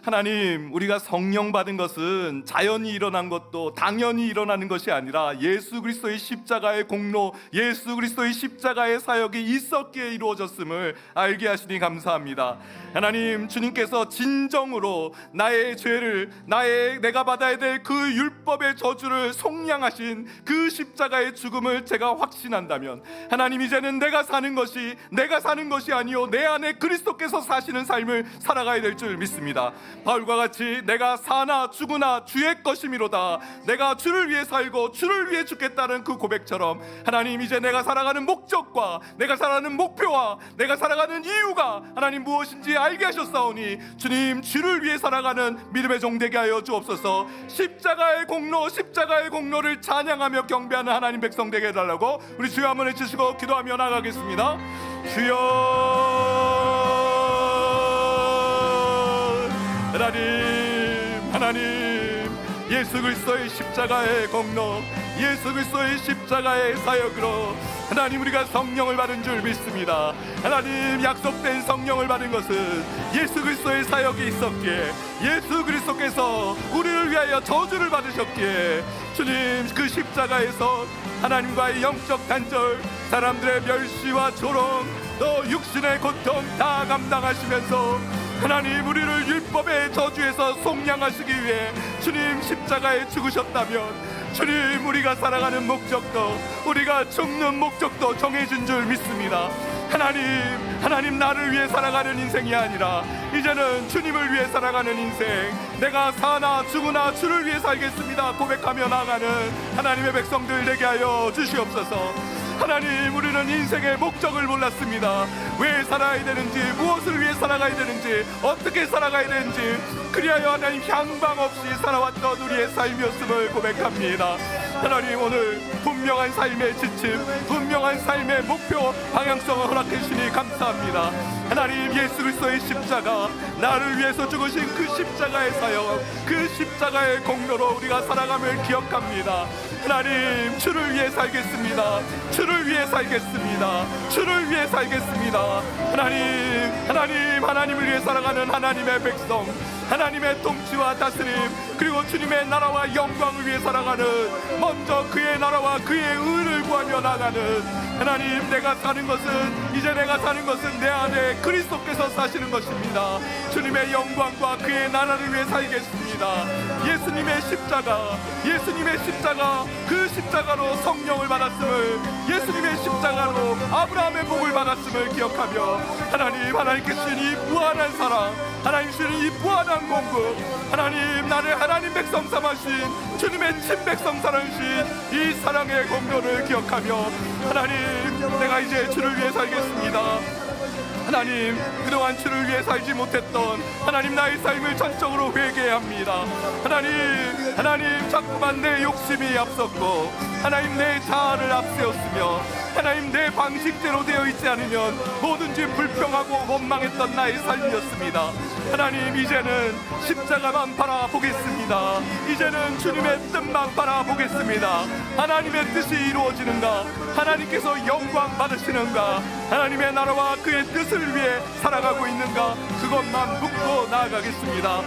하나님, 우리가 성령 받은 것은 자연히 일어난 것도 당연히 일어나는 것이 아니라 예수 그리스도의 십자가의 공로, 예수 그리스도의 십자가의 사역이 있었기에 이루어졌음을 알게 하시니 감사합니다. 하나님, 주님께서 진정으로 나의 죄를, 내가 받아야 될 그 율법의 저주를 속량하신 그 십자가의 죽음을 제가 확신한다면, 하나님, 이제는 내가 사는 것이 아니요 내 안에 그리스도께서 사시는 삶을 살아가야 될 줄 믿습니다. 바울과 같이 내가 사나 죽으나 주의 것이미로다, 내가 주를 위해 살고 주를 위해 죽겠다는 그 고백처럼, 하나님, 이제 내가 살아가는 목적과 내가 살아가는 목표와 내가 살아가는 이유가 하나님 무엇인지 알게 하셨사오니, 주님, 주를 위해 살아가는 믿음의 종 되게 하여 주옵소서. 십자가의 공로를 찬양하며 경배하는 하나님 백성 되게 해달라고 우리 주여 한번 해주시고 기도하며 나가겠습니다. 주여, 하나님, 예수 그리스도의 십자가의 공로, 예수 그리스도의 십자가의 사역으로 하나님, 우리가 성령을 받은 줄 믿습니다. 하나님, 약속된 성령을 받은 것은 예수 그리스도의 사역이 있었기에, 예수 그리스도께서 우리를 위하여 저주를 받으셨기에, 주님, 그 십자가에서 하나님과의 영적 단절, 사람들의 멸시와 조롱, 또 육신의 고통 다 감당하시면서 하나님, 우리를 율법의 저주에서 속량하시기 위해 주님 십자가에 죽으셨다면, 주님, 우리가 살아가는 목적도, 우리가 죽는 목적도 정해진 줄 믿습니다. 하나님, 나를 위해 살아가는 인생이 아니라 이제는 주님을 위해 살아가는 인생, 내가 사나 죽으나 주를 위해 살겠습니다 고백하며 나가는 하나님의 백성들 되게 하여 주시옵소서. 하나님, 우리는 인생의 목적을 몰랐습니다. 왜 살아야 되는지, 무엇을 위해 살아가야 되는지, 어떻게 살아가야 되는지, 그리하여 하나님 향방 없이 살아왔던 우리의 삶이었음을 고백합니다. 하나님, 오늘 분명한 삶의 지침, 분명한 삶의 목표, 방향성을 허락해 주시니 감사합니다. 하나님, 예수 그리스도의 십자가, 나를 위해서 죽으신 그 십자가의 사역, 그 십자가의 공로로 우리가 살아감을 기억합니다. 하나님, 주를 위해 살겠습니다. 주를 위해 살겠습니다. 주를 위해 살겠습니다. 하나님을 위해 살아가는 하나님의 백성, 하나님의 통치와 다스림, 그리고 주님의 나라와 영광을 위해 살아가는, 먼저 그의 나라와 그의 의를 구하며 나가는 하나님, 내가 사는 것은 내 안에 그리스도께서 사시는 것입니다. 주님의 영광과 그의 나라를 위해 살겠습니다. 예수님의 십자가, 그 십자가로 성령을 받았음을, 예수님의 십자가로 아브라함의 복을 받았음을 기억하며, 하나님께 주신 이 무한한 사랑, 하나님 주신 이 무한한 공급, 하나님, 나를 하나님 백성 삼으신 주님의 친백성 삼으신 이 사랑의 공로를 기억하며, 하나님, 내가 이제 주를 위해 살겠습니다. 하나님, 그동안 주를 위해 살지 못했던 하나님, 나의 삶을 전적으로 회개해야 합니다. 하나님, 자꾸만 내 욕심이 앞섰고, 하나님, 내 자아를 앞세웠으며, 하나님, 내 방식대로 되어 있지 않으면 뭐든지 불평하고 원망했던 나의 삶이었습니다. 하나님, 이제는 십자가만 바라보겠습니다. 이제는 주님의 뜻만 바라보겠습니다. 하나님의 뜻이 이루어지는가, 하나님께서 영광 받으시는가, 하나님의 나라와 그의 뜻을 위해 살아가고 있는가, 그것만 묻고 나아가겠습니다.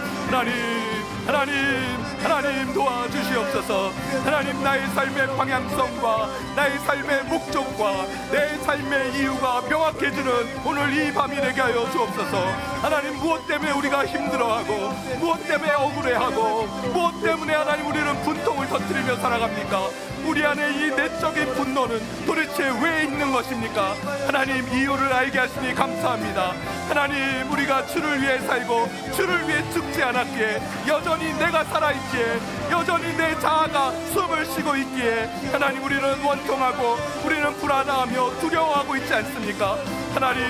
하나님 도와주시옵소서. 하나님, 나의 삶의 방향성과 나의 삶의 목적과 내 삶의 이유가 명확해지는 오늘 이 밤이 되게 하여 주옵소서. 하나님, 무엇 때문에 우리가 힘들어하고, 무엇 때문에 억울해하고, 무엇 때문에 하나님 우리는 분통을 터뜨리며 살아갑니까? 우리 안에 이 내적인 분노는 도대체 왜 있는 것입니까? 하나님, 이유를 알게 하시니 감사합니다. 하나님, 우리가 주를 위해 살고 주를 위해 죽지 않았기에, 여전히 내가 살아있기에, 여전히 내 자아가 숨을 쉬고 있기에, 하나님, 우리는 원통하고 우리는 불안하며 두려워하고 있지 않습니까? 하나님,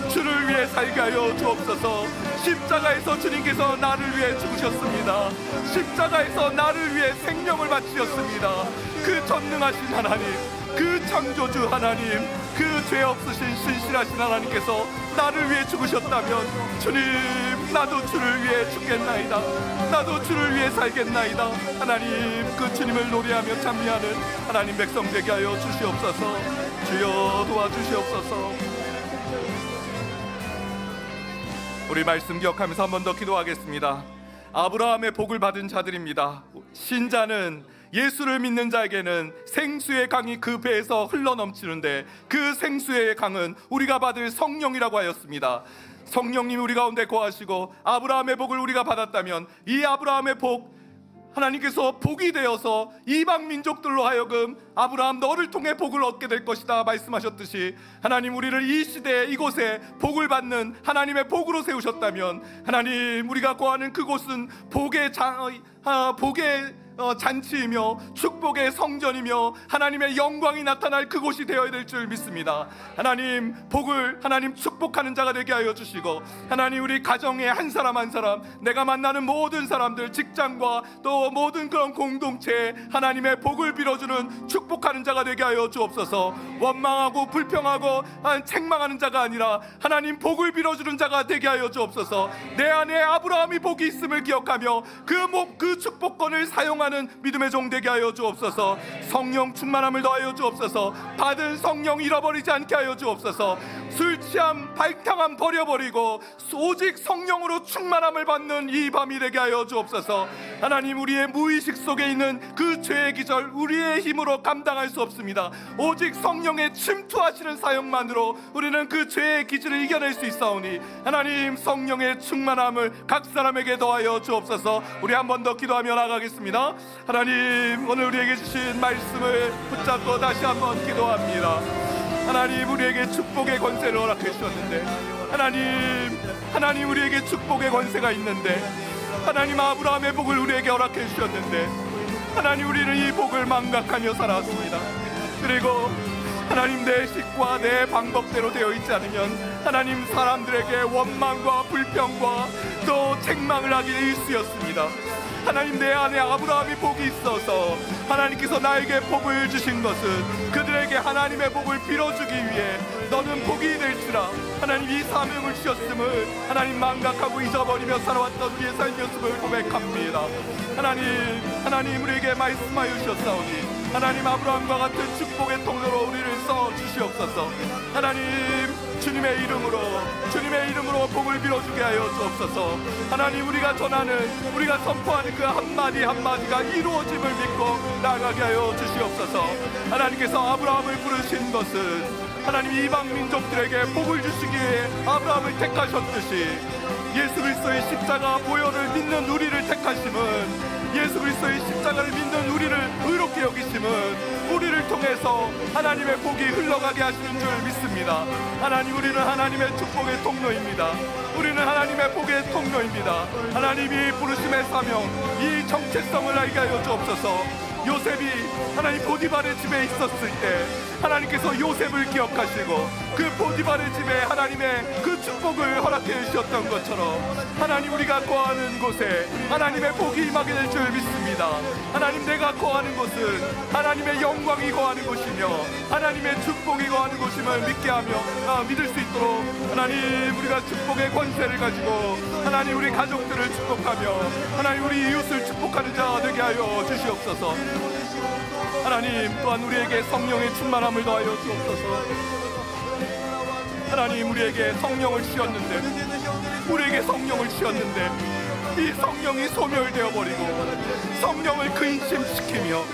주를 위해 살게 하여 주옵소서. 십자가에서 주님께서 나를 위해 죽으셨습니다. 십자가에서 나를 위해 생명을 바치셨습니다. 그 전능하신 하나님, 그 창조주 하나님, 그 죄 없으신 신실하신 하나님께서 나를 위해 죽으셨다면, 주님, 나도 주를 위해 죽겠나이다. 나도 주를 위해 살겠나이다. 하나님, 그 주님을 노래하며 찬미하는 하나님 백성 되게 하여 주시옵소서. 주여 도와주시옵소서. 우리 말씀 기억하면서 한 번 더 기도하겠습니다. 아브라함의 복을 받은 자들입니다. 신자는 예수를 믿는 자에게는 생수의 강이 그 배에서 흘러넘치는데 그 생수의 강은 우리가 받을 성령이라고 하였습니다. 성령님이 우리 가운데 거하시고 아브라함의 복을 우리가 받았다면 이 아브라함의 복, 하나님께서 복이 되어서 이방 민족들로 하여금 아브라함 너를 통해 복을 얻게 될 것이다 말씀하셨듯이, 하나님 우리를 이 시대에 이곳에 복을 받는 하나님의 복으로 세우셨다면, 하나님 우리가 거하는 그곳은 복의 잔치이며 축복의 성전이며 하나님의 영광이 나타날 그곳이 되어야 될 줄 믿습니다. 하나님 복을, 하나님 축복하는 자가 되게 하여 주시고, 하나님 우리 가정의 한 사람 한 사람, 내가 만나는 모든 사람들, 직장과 또 모든 그런 공동체에 하나님의 복을 빌어주는 축복하는 자가 되게 하여 주옵소서. 원망하고 불평하고 책망하는 자가 아니라 하나님 복을 빌어주는 자가 되게 하여 주옵소서. 내 안에 아브라함이 복이 있음을 기억하며 그 축복권을 사용하는 믿음의 종 되게 하여 주옵소서. 성령 충만함을 더하여 주옵소서. 받은 성령 잃어버리지 않게 하여 주옵소서. 술 취함 발탕함 버려버리고 오직 성령으로 충만함을 받는 이 밤이 되게 하여 주옵소서. 하나님 우리의 무의식 속에 있는 그 죄의 기절 우리의 힘으로 감당할 수 없습니다. 오직 성령의 침투하시는 사역만으로 우리는 그 죄의 기질을 이겨낼 수 있사오니, 하나님 성령의 충만함을 각 사람에게 더하여 주옵소서. 우리 한 번 더 기도하며 나가겠습니다. 하나님 오늘 우리에게 주신 말씀을 붙잡고 다시 한번 기도합니다. 하나님 우리에게 축복의 권세를 허락해 주셨는데, 하나님 우리에게 축복의 권세가 있는데, 하나님 아브라함의 복을 우리에게 허락해 주셨는데, 하나님 우리는 이 복을 망각하며 살았습니다. 그리고 하나님 내 식과 내 방법대로 되어 있지 않으면 하나님 사람들에게 원망과 불평과 또 책망을 하기 일쑤였습니다. 하나님 내 안에 아브라함이 복이 있어서 하나님께서 나에게 복을 주신 것은 그들에게 하나님의 복을 빌어주기 위해 너는 복이 될지라 하나님 이 사명을 주셨음을 하나님 망각하고 잊어버리며 살아왔던 우리의 삶이었음을 고백합니다. 하나님 우리에게 말씀하여 주셨사오니 하나님 아브라함과 같은 축복의 통로로 우리를 써 주시옵소서. 하나님 주님의 이름으로 복을 빌어주게 하여 주옵소서. 하나님 우리가 전하는, 우리가 선포하는 그 한마디 한마디가 이루어짐을 믿고 나아가게 하여 주시옵소서. 하나님께서 아브라함을 부르신 것은 하나님 이방 민족들에게 복을 주시기에 아브라함을 택하셨듯이, 예수 그리스도의 십자가 보혈을 믿는 우리를 택하심은, 예수 그리스도의 십자가를 믿는 우리를 의롭게 여기심은 우리를 통해서 하나님의 복이 흘러가게 하시는 줄 믿습니다. 하나님 우리는 하나님의 축복의 통로입니다. 우리는 하나님의 복의 통로입니다. 하나님이 부르심의 사명, 이 정체성을 알게 하여 주옵소서. 요셉이 하나님 보디발의 집에 있었을 때 하나님께서 요셉을 기억하시고 그 보디발의 집에 하나님의 그 축복을 허락해 주셨던 것처럼, 하나님 우리가 거하는 곳에 하나님의 복이 임하게 될 줄 믿습니다. 하나님 내가 거하는 곳은 하나님의 영광이 거하는 곳이며 하나님의 축복이 거하는 곳임을 믿게 하며 믿을 수 있도록 하나님 우리가 축복의 권세를 가지고 하나님 우리 가족들을 축복하며 하나님 우리 이웃을 축복하는 자 되게 하여 주시옵소서. 하나님 또한 우리에게 성령의 충만함을 더하여 주옵소서. 하나님 우리에게 성령을 주셨는데 이 성령이 소멸되어 버리고 성령을 근심시키며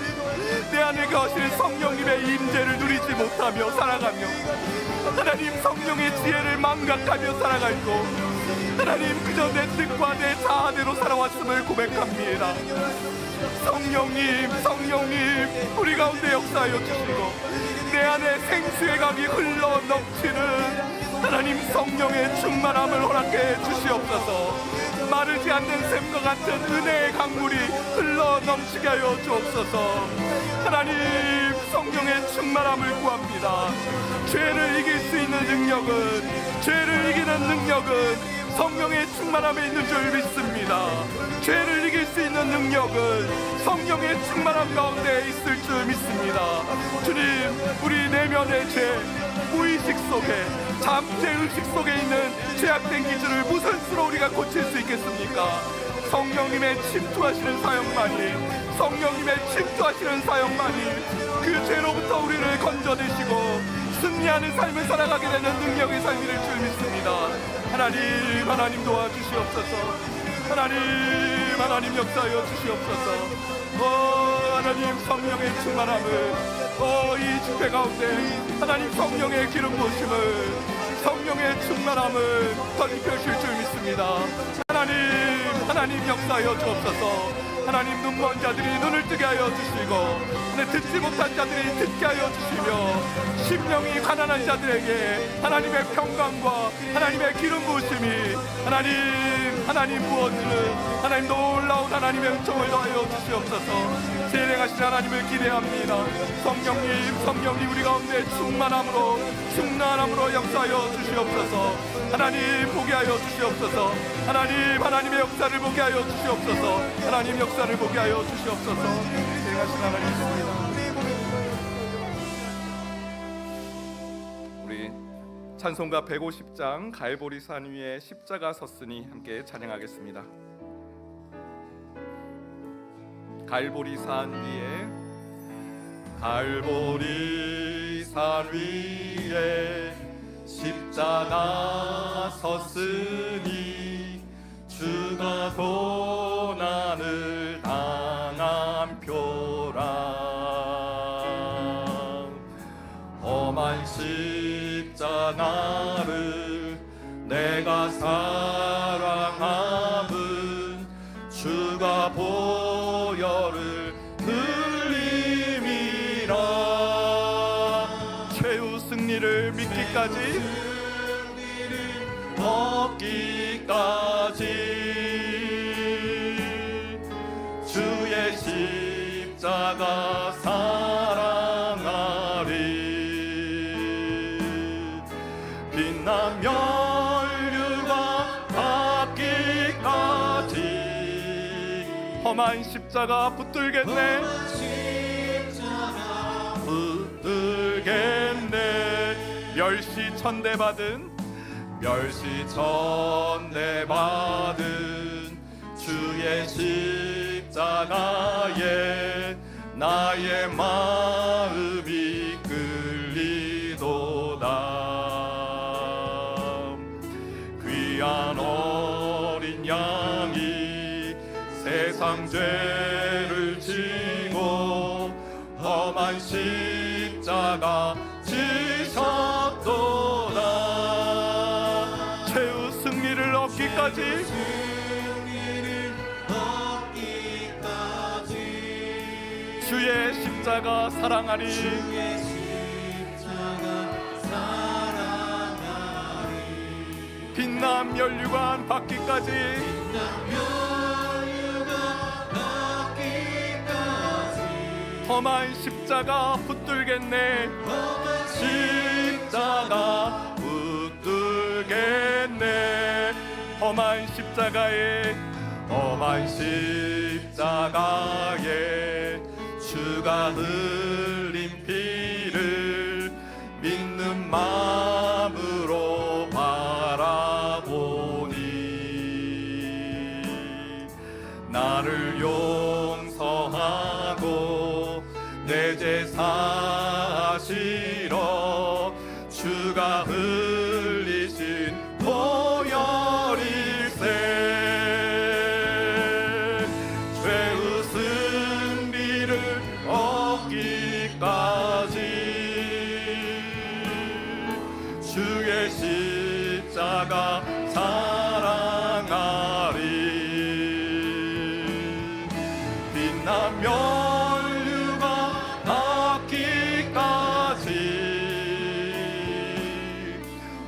내 안에 거하시는 성령님의 임재를 누리지 못하며 살아가며 하나님 성령의 지혜를 망각하며 살아가고 하나님 그저 내 뜻과 내 자아대로 살아왔음을 고백합니다. 성령님 우리 가운데 역사하여 주시고 내 안에 생수의 강이 흘러 넘치는 하나님 성령의 충만함을 허락해 주시옵소서. 마르지 않는 샘과 같은 은혜의 강물이 흘러 넘치게 하여 주옵소서. 하나님 성령의 충만함을 구합니다. 죄를 이길 수 있는 죄를 이기는 능력은 성령의 충만함에 있는 줄 믿습니다. 죄를 이길 수 있는 능력은 성령의 충만함 가운데 있을 줄 믿습니다. 주님 우리 내면의 죄, 무의식 속에 잠재의식 속에 있는 죄악된 기질을 무슨 수로 우리가 고칠 수 있겠습니까? 성령님의 침투하시는 사역만이 그 죄로부터 우리를 건져내시고 승리하는 삶을 살아가게 되는 능력의 삶이 될 줄 믿습니다. 하나님 도와주시옵소서. 하나님 역사하여 주시옵소서. 하나님 성령의 충만함을 이 집회 가운데 하나님 성령의 기름 부으심을, 성령의 충만함을 덧입혀주실 줄 믿습니다. 하나님 역사하여 주옵소서. 하나님 눈먼 자들이 눈을 뜨게 하여 주시고 듣지 못한 자들이 듣게 하여 주시며 심령이 가난한 자들에게 하나님의 평강과 하나님의 기름 부으심이 하나님 부어주는 하나님 놀라운 하나님의 은총을 더하여 주시옵소서. 세례하신 하나님을 기대합니다. 성령님 우리 가운데 충만함으로 역사하여 주시옵소서. 하나님 보게 하여 주시옵소서. 하나님의 역사를 보게 하여 주시옵소서. 하나님 역사를 보게 하여 주시옵소서. 세례하신 하나님입니다. 우리 찬송가 150장 갈보리산 위에 십자가 섰으니 함께 찬양하겠습니다. 갈보리산 위에 십자가 섰으니 주가 고난을 당한 표라. 험한 십자가를 내가 사랑함은 주가 보혈을 흘림이라. 최후 승리를 얻기까지 주의 십자가 사랑하리. 빛난 면류관 받기까지 험한 십자가 붙들겠네. 멸시 천대 받은 주의 십자가에 나의 마음이 끌리도다. 귀한 어린 양이 세상 죄를 지고 험한 십자가 지셨도다. 최후 승리를 얻기까지 주의 십자가 사랑하리. 빛난 면류관 받기까지 험한 십자가 붙들겠네. 십자가 붙들겠네. 험한 십자가에 주가 흘린 피를 믿는 마음으로 바라보니 나를 용서하고 내 죄 사시러 주가 흘리신 보혈일세. 죄의 승리를 얻기까지 주의 십자가 사랑하리. 빛난 면류관 받기까지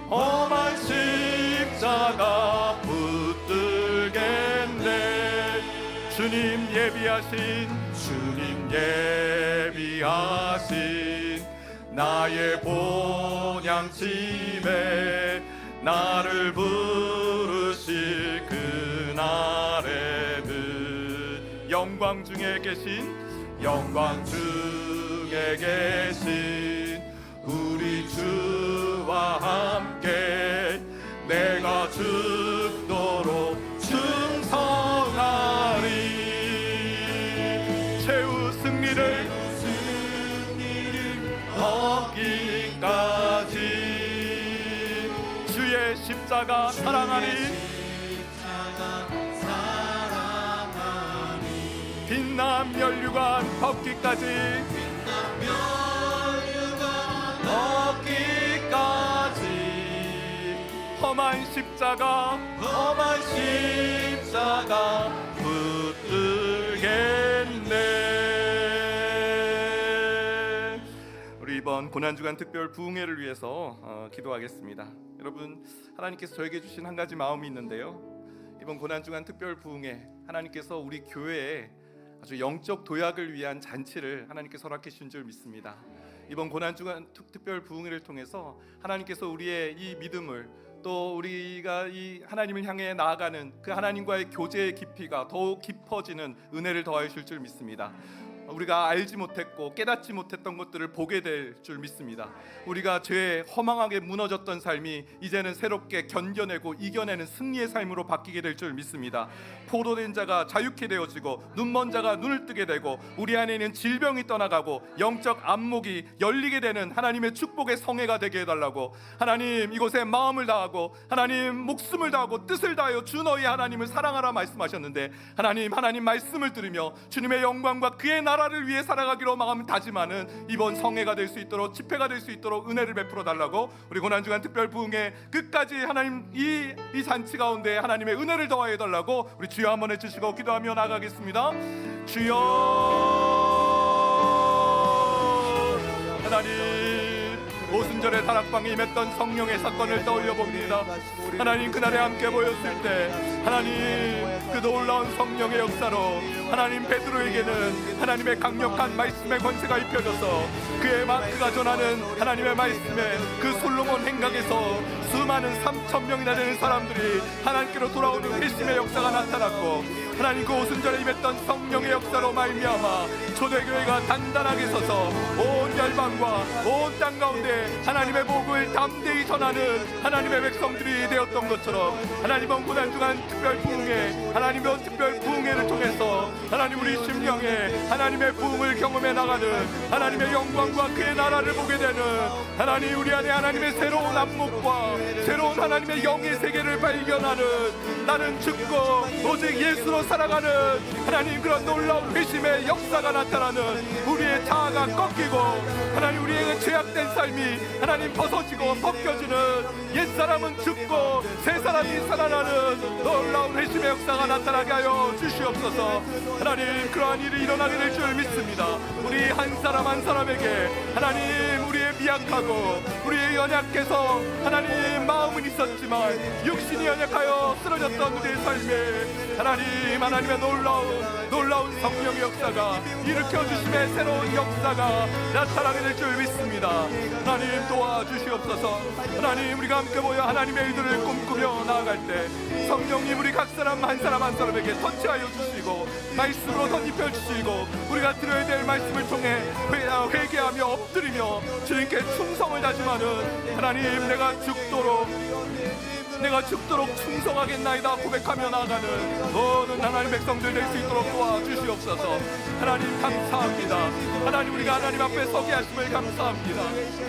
험한 십자가 붙들겠네. 주님 예비하신 나의 본향집에 나를 부르실 그날에는 영광 중에 계신 우리 주와 함께 내가 죽도록 충성하리. 최후 승리를 얻기까지 주의 십자가 십자가 사랑하니 빛난 면류관 벗기까지 험한 십자가 붙들겠네. 우리 이번 고난주간 특별 부흥회를 위해서 기도하겠습니다. 여러분, 하나님께서 저에게 주신 한 가지 마음이 있는데요, 이번 고난주간 특별 부흥회, 하나님께서 우리 교회에 아주 영적 도약을 위한 잔치를 하나님께서 허락해 주신 줄 믿습니다. 이번 고난주간 특별 부흥회를 통해서 하나님께서 우리의 이 믿음을, 또 우리가 이 하나님을 향해 나아가는 그 하나님과의 교제의 깊이가 더욱 깊어지는 은혜를 더하여 주실 줄 믿습니다. 우리가 알지 못했고 깨닫지 못했던 것들을 보게 될 줄 믿습니다. 우리가 죄에 허망하게 무너졌던 삶이 이제는 새롭게 견뎌내고 이겨내는 승리의 삶으로 바뀌게 될 줄 믿습니다. 포로된 자가 자유케 되어지고 눈먼 자가 눈을 뜨게 되고 우리 안에 있는 질병이 떠나가고 영적 안목이 열리게 되는 하나님의 축복의 성회가 되게 해달라고, 하나님 이곳에 마음을 다하고 하나님 목숨을 다하고 뜻을 다하여 주 너희 하나님을 사랑하라 말씀하셨는데, 하나님 말씀을 들으며 주님의 영광과 그의 나라를 위해 살아가기로 마음 다짐하는 이번 성회가 될 수 있도록, 집회가 될 수 있도록 은혜를 베풀어 달라고, 우리 고난주간 특별 부흥회 끝까지 하나님 이 잔치 가운데 하나님의 은혜를 더하여 달라고 우리 주여 한번 해주시고 기도하며 나가겠습니다. 주여, 하나님 오순절에 다락방에 임했던 성령의 사건을 떠올려 봅니다. 하나님 그날에 함께 보였을 때 하나님 그 놀라운 성령의 역사로 하나님 베드로에게는 하나님의 강력한 말씀의 권세가 입혀져서 그의 그가 전하는 하나님의 말씀에 그 솔로몬 행각에서 수많은 3,000명이나 되는 사람들이 하나님께로 돌아오는 회심의 역사가 나타났고, 하나님 그 오순절에 임했던 성령의 역사로 말미암아 초대교회가 단단하게 서서 온 열방과 온 땅 가운데 하나님의 복을 담대히 전하는 하나님의 백성들이 되었던 것처럼, 하나님은 고난주간 특별 부흥회, 하나님의 특별 부흥회를 통해서 하나님 우리 심령에 하나님의 부흥을 경험해 나가는, 하나님의 영광과 그의 나라를 보게 되는, 하나님 우리 안에 하나님의 새로운 안목과 새로운 하나님의 영의 세계를 발견하는, 나는 죽고 오직 예수로 살아가는 하나님 그런 놀라운 회심의 역사가 나타나는, 우리의 자아가 꺾이고 하나님 우리의 죄악된 삶이 하나님 벗어지고 벗겨지는, 옛사람은 죽고 새사람이 살아나는 놀라운 회심의 역사가 나타나게 하여 주시옵소서. 하나님 그러한 일이 일어나게 될 줄 믿습니다. 우리 한 사람 한 사람에게 하나님 우리의 미약하고 우리의 연약해서 하나님 마음은 있었지만 육신이 연약하여 쓰러졌던 우리의 삶에 하나님의 놀라운 성령의 역사가 일으켜주심의 새로운 역사가 나타나게 될 줄 믿습니다. 하나님 도와주시옵소서. 하나님 우리가 함께 모여 하나님의 일들을 꿈꾸며 나아갈 때 성령님 우리 각 사람 한 사람 한 사람에게 터치하여 주시고 말씀으로 덧입혀 주시고, 우리가 들어야 될 말씀을 통해 회개하며 엎드리며 주님께 충성을 다짐하는, 하나님 내가 죽도록 충성하겠나이다 고백하며 나아가는 모든 하나님 백성들 될 수 있도록 도와주시옵소서. 하나님 감사합니다. 하나님 우리가 하나님 앞에 서게 하심을 감사합니다.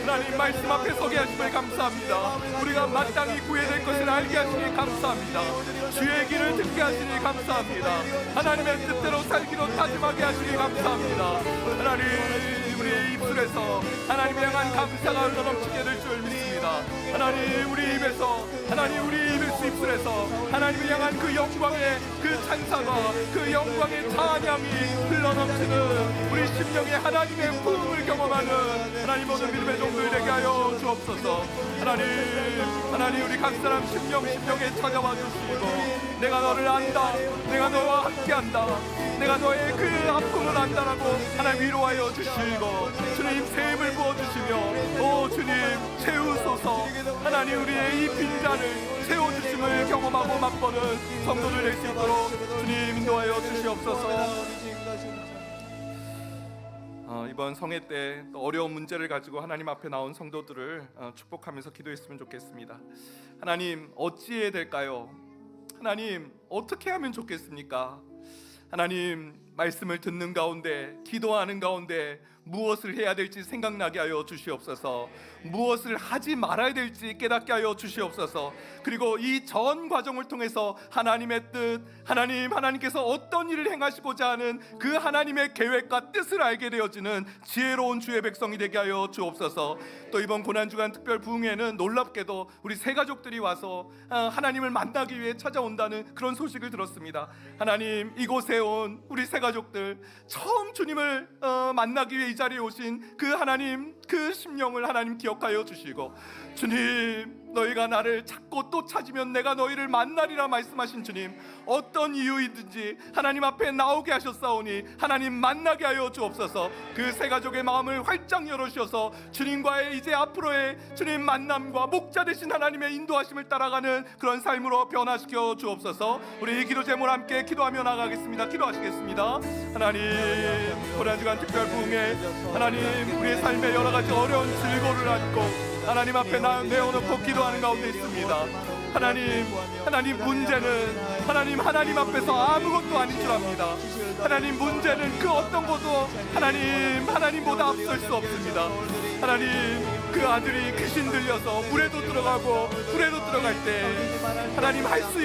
하나님 말씀 앞에 서게 하심을 감사합니다. 우리가 마땅히 구해야 될 것을 알게 하시니 감사합니다. 주의 길을 듣게 하시니 감사합니다. 하나님의 뜻대로 살기로 다짐하게 하시니 감사합니다. 하나님 우리의 입술에서 하나님을 향한 감사가 흘러넘치게 될 줄 믿습니다. 하나님 우리 입에서, 하나님 우리 입술에서 하나님을 향한 그 영광의 그 찬사가, 그 영광의 찬양이 흘러넘치는 우리 심령에 하나님의 부흥을 경험하는 하나님 모든 믿음의 종들 되게 하여 주옵소서. 하나님 우리 각 사람 심령에 찾아와 주시고, 내가 너를 안다, 내가 너와 함께한다, 내가 너의 그 아픔을 안다라고 하나님 위로하여 주시고, 주님 샘을 부어주시며 오 주님 채우소서. 하나님 우리의 이 빈잔을 채워주심을 경험하고 맛보는 성도들 될 수 있도록 주님 인도하여 주시옵소서. 이번 성회 때 또 어려운 문제를 가지고 하나님 앞에 나온 성도들을 축복하면서 기도했으면 좋겠습니다. 하나님 어찌해야 될까요? 하나님 어떻게 하면 좋겠습니까? 하나님 말씀을 듣는 가운데, 기도하는 가운데 무엇을 해야 될지 생각나게 하여 주시옵소서. 무엇을 하지 말아야 될지 깨닫게 하여 주시옵소서. 그리고 이 전 과정을 통해서 하나님의 뜻, 하나님께서 어떤 일을 행하시고자 하는 그 하나님의 계획과 뜻을 알게 되어지는 지혜로운 주의 백성이 되게 하여 주옵소서. 또 이번 고난주간 특별 부흥회는 놀랍게도 우리 세 가족들이 와서 하나님을 만나기 위해 찾아온다는 그런 소식을 들었습니다. 하나님, 이곳에 온 우리 세 가족들 처음 주님을 만나기 위해 이 자리에 오신 그 하나님, 그 심령을 하나님 기억하여 주시고, 주님, 너희가 나를 찾고 또 찾으면 내가 너희를 만나리라 말씀하신 주님, 어떤 이유이든지 하나님 앞에 나오게 하셨사오니 하나님 만나게 하여 주옵소서. 그 세 가족의 마음을 활짝 열어주셔서 주님과의 이제 앞으로의 주님 만남과 목자 되신 하나님의 인도하심을 따라가는 그런 삶으로 변화시켜 주옵소서. 우리 이 기도 제목을 함께 기도하며 나가겠습니다. 기도하시겠습니다. 하나님, 고난주간 특별 부흥회, 하나님, 우리의 삶의 여러 가지 어려운 질고를 안고 하나님 앞에 내어놓고 기도하는 가운데 있습니다. 하나님, 문제는 하나님 앞에서 아무것도 아닌 줄 압니다. 하나님, 문제는 그 어떤 것도 하나님보다 앞설 수 없습니다. 하나님, 그 아들이 귀신 들려서 물에도 들어가고 불에도 들어갈 때 하나님, 할 수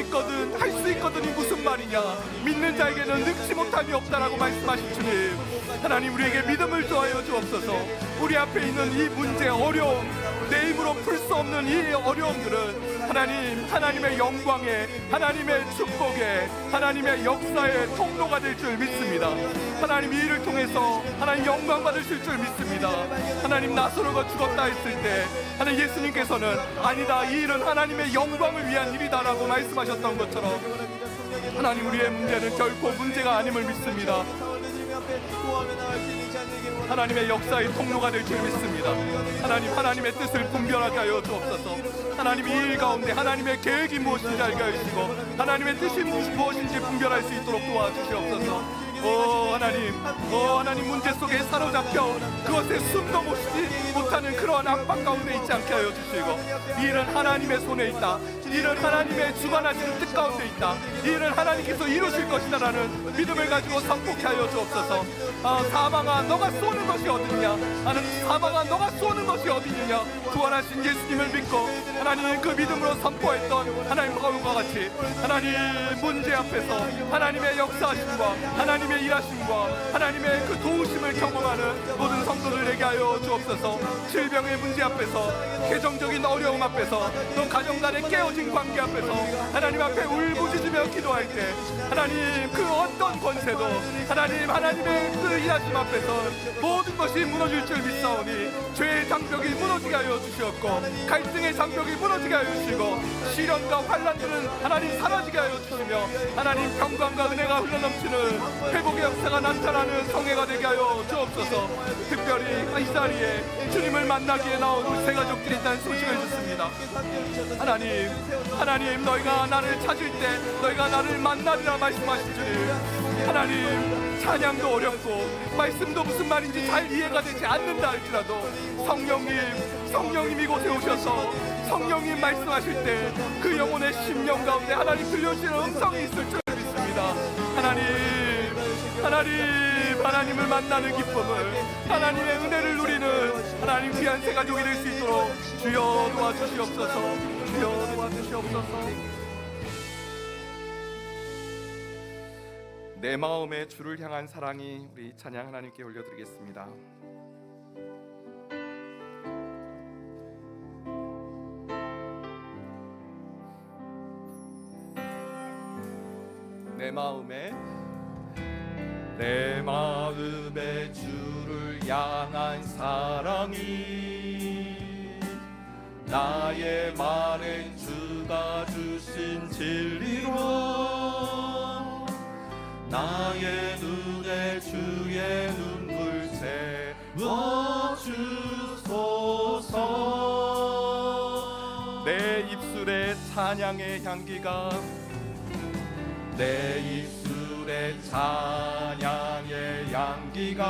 있거든이 무슨 말이냐, 믿는 자에게는 능치 못함이 없다라고 말씀하신 주님, 하나님, 우리에게 믿음을 더하여 주옵소서. 우리 앞에 있는 이 문제, 어려움, 내 힘으로 풀 수 없는 이 어려움들은 하나님의 영광에, 하나님의 축복에, 하나님의 역사의 통로가 될 줄 믿습니다. 하나님, 이 일을 통해서 하나님 영광 받으실 줄 믿습니다. 하나님, 나사로가 죽었다 했을 때 하나님 예수님께서는 아니다, 이 일은 하나님의 영광을 위한 일이다라고 말씀하셨던 것처럼 하나님, 우리의 문제는 결코 문제가 아님을 믿습니다. 하나님의 역사의 통로가 될 줄 믿습니다. 하나님의 뜻을 분별하게 하여 주옵소서. 하나님, 이 일 가운데 하나님의 계획이 무엇인지 알게 하시고 하나님의 뜻이 무엇인지 분별할 수 있도록 도와주시옵소서. 하나님, 문제 속에 사로잡혀 그것에 숨도 못 쉬지 못하는 그러한 압박 가운데 있지 않게 하여 주시고, 이 일은 하나님의 손에 있다, 이 일은 하나님의 주관하시는 뜻 가운데 있다, 이 일은 하나님께서 이루실 것이다라는 믿음을 가지고 선포케 하여 주옵소서. 사망아, 너가 쏘는 것이 어디냐, 사망아, 너가 쏘는 것이 어디냐, 부활하신 예수님을 믿고 하나님 그 믿음으로 선포했던 하나님 바울과 같이 하나님, 문제 앞에서 하나님의 역사하심과 하나님의 일하심과 하나님의 그 도우심을 경험하는 모든 성도들에게 하여 주옵소서. 질병의 문제 앞에서, 개정적인 어려움 앞에서, 또 가정 간의 깨어진 관계 앞에서 하나님 앞에 울부짖으며 기도할 때 하나님, 그 어떤 권세도 하나님의 그 일하심 앞에서 모든 것이 무너질 줄 믿사오니 죄의 장벽이 무너지게 하여 주시옵고 갈등의 장벽이 무너지게 하여 주시고 시련과 환난들은 하나님 사라지게 하여 주시며 하나님, 평강과 은혜가 흘러넘치는 회복의 역사가 나타나는 성회가 되게 하여 주옵소서. 특별히 이 자리에 주님을 만나기에 나온 우리 세 가족들이 있다는 소식을 듣습니다. 하나님, 너희가 나를 찾을 때 너희가 나를 만나리라 말씀하신 주님, 하나님, 찬양도 어렵고 말씀도 무슨 말인지 잘 이해가 되지 않는다 할지라도 성령님 이곳에 오셔서 성령님 말씀하실 때 그 영혼의 심령 가운데 하나님 들려주시는 음성이 있을 줄 믿습니다. 하나님을 만나는 기쁨을, 하나님의 은혜를 누리는 하나님 귀한 새 가족이 될 수 있도록 주여 도와주시옵소서. 주여 도와주시옵소서. 내 마음에 주를 향한 사랑이, 우리 찬양 하나님께 올려드리겠습니다. 내 마음에 주를 향한 사랑이, 나의 말은 주가 주신 진리로 나의 눈에 주의 눈물 채워주소서. 내 입술에 찬양의 향기가, 내 입술에 찬양의 향기가,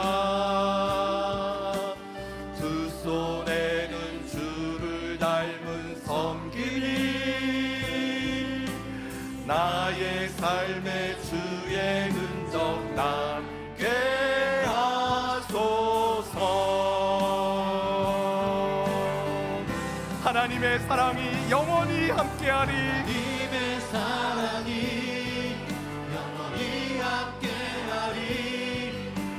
두 손에는 주를 닮은 섬김이, 나의 삶에 주의 흔적 남게 하소서. 함께하리. 하나님의 사랑이 영원히 함께하리.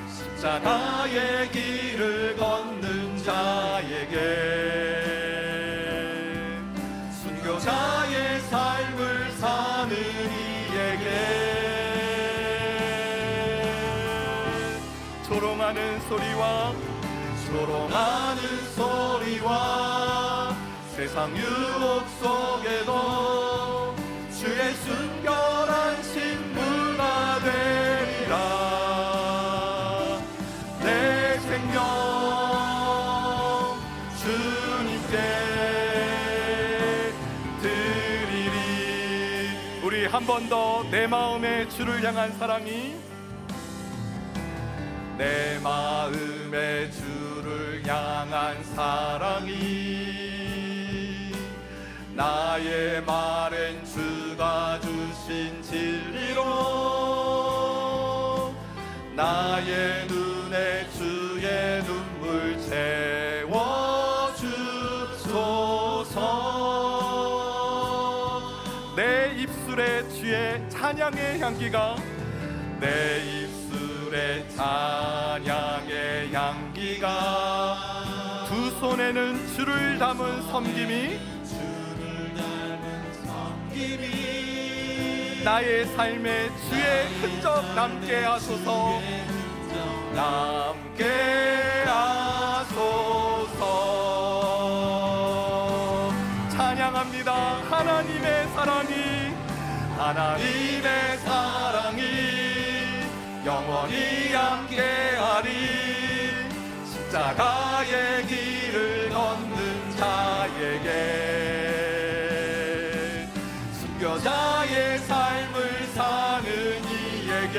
십자가의 길을 걷는 자에게, 순교자의 삶을 사는 이에게, 조롱하는 소리와 세상 유혹 속에도 주의 순결한 신부가 되리라. 내 생명 주님께 드리리. 우리 한 번 더 내 마음에 주를 향한 사랑이, 내 마음에 주를 향한 사랑이, 나의 말엔 주가 주신 진리로 나의 눈에 주의 눈물 채워주소서. 내 입술에 주의 찬양의 향기가, 내 입술에 찬양의 향기가, 두 손에는 주를 담은 섬김이, 나의 삶에 주의 흔적 남게 하소서. 남게 하소서. 찬양합니다. 하나님의 사랑이 영원히 함께하리. 십자가의 길을 걷는 자에게, 순교자의 삶을 사는 이에게,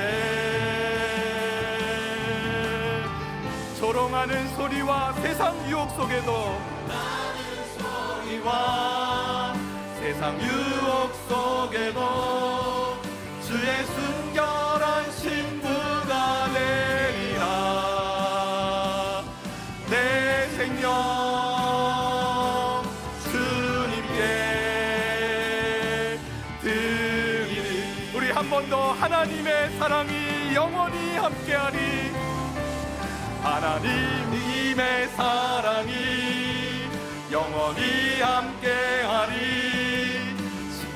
조롱하는 소리와 세상 유혹 속에도, 세상 유혹 속에도 주의 순결한 신부가 되리라. 내 생명 주님께 드리리. 우리 한 번 더 하나님의 사랑이 영원히 함께하리. 하나님의 사랑이 영원히 함께하리.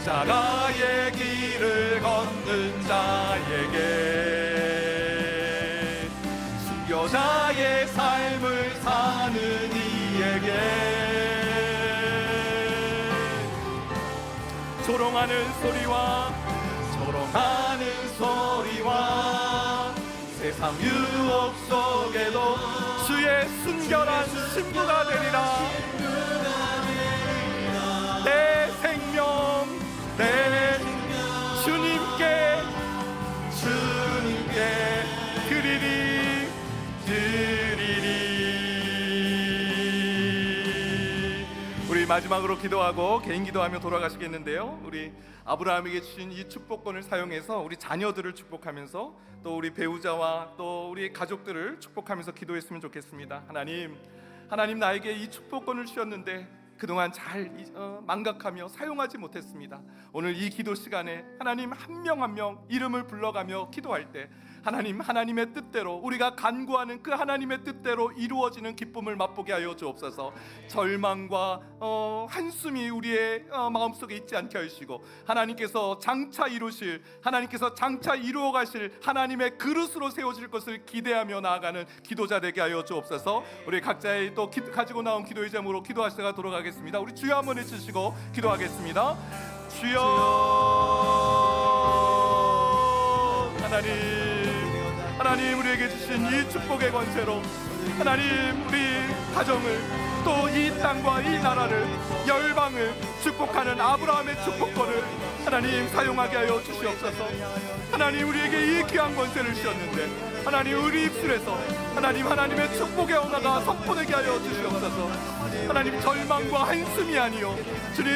십자가의 길을 걷는 자에게, 순교자의 삶을 사는 이에게, 조롱하는 소리와 세상 유혹 속에도 주의 순결한 신부가 되리라. 내 생명 주님께 드리리. 우리 마지막으로 기도하고 개인 기도하며 돌아가시겠는데요, 우리 아브라함에게 주신 이 축복권을 사용해서 우리 자녀들을 축복하면서 또 우리 배우자와 또 우리 가족들을 축복하면서 기도했으면 좋겠습니다. 하나님 나에게 이 축복권을 주셨는데 그동안 잘 망각하며 사용하지 못했습니다. 오늘 이 기도 시간에 하나님 한 명 한 명 이름을 불러가며 기도할 때, 하나님의 뜻대로, 우리가 간구하는 그 하나님의 뜻대로 이루어지는 기쁨을 맛보게 하여 주옵소서. 절망과 한숨이 우리의 마음속에 있지 않게 하시고, 하나님께서 장차 이루어 가실 하나님의 그릇으로 세워질 것을 기대하며 나아가는 기도자 되게 하여 주옵소서. 우리 각자의 또 가지고 나온 기도의 제목으로 기도하시다가 돌아가겠습니다. 우리 주여 한번 해주시고 기도하겠습니다. 주여, 하나님 우리에게 주신 이 축복의 권세로 하나님 우리 가정을, 또 이 땅과 이 나라를, 열방을 축복하는 아브라함의 축복권을 하나님 사용하게 하여 주시옵소서. 하나님 우리에게 이 귀한 권세를 주셨는데 하나님 우리 입술에서 하나님의 축복의 언어가 선포되게 하여 주시옵소서. 하나님 절망과 한숨이 아니요 주님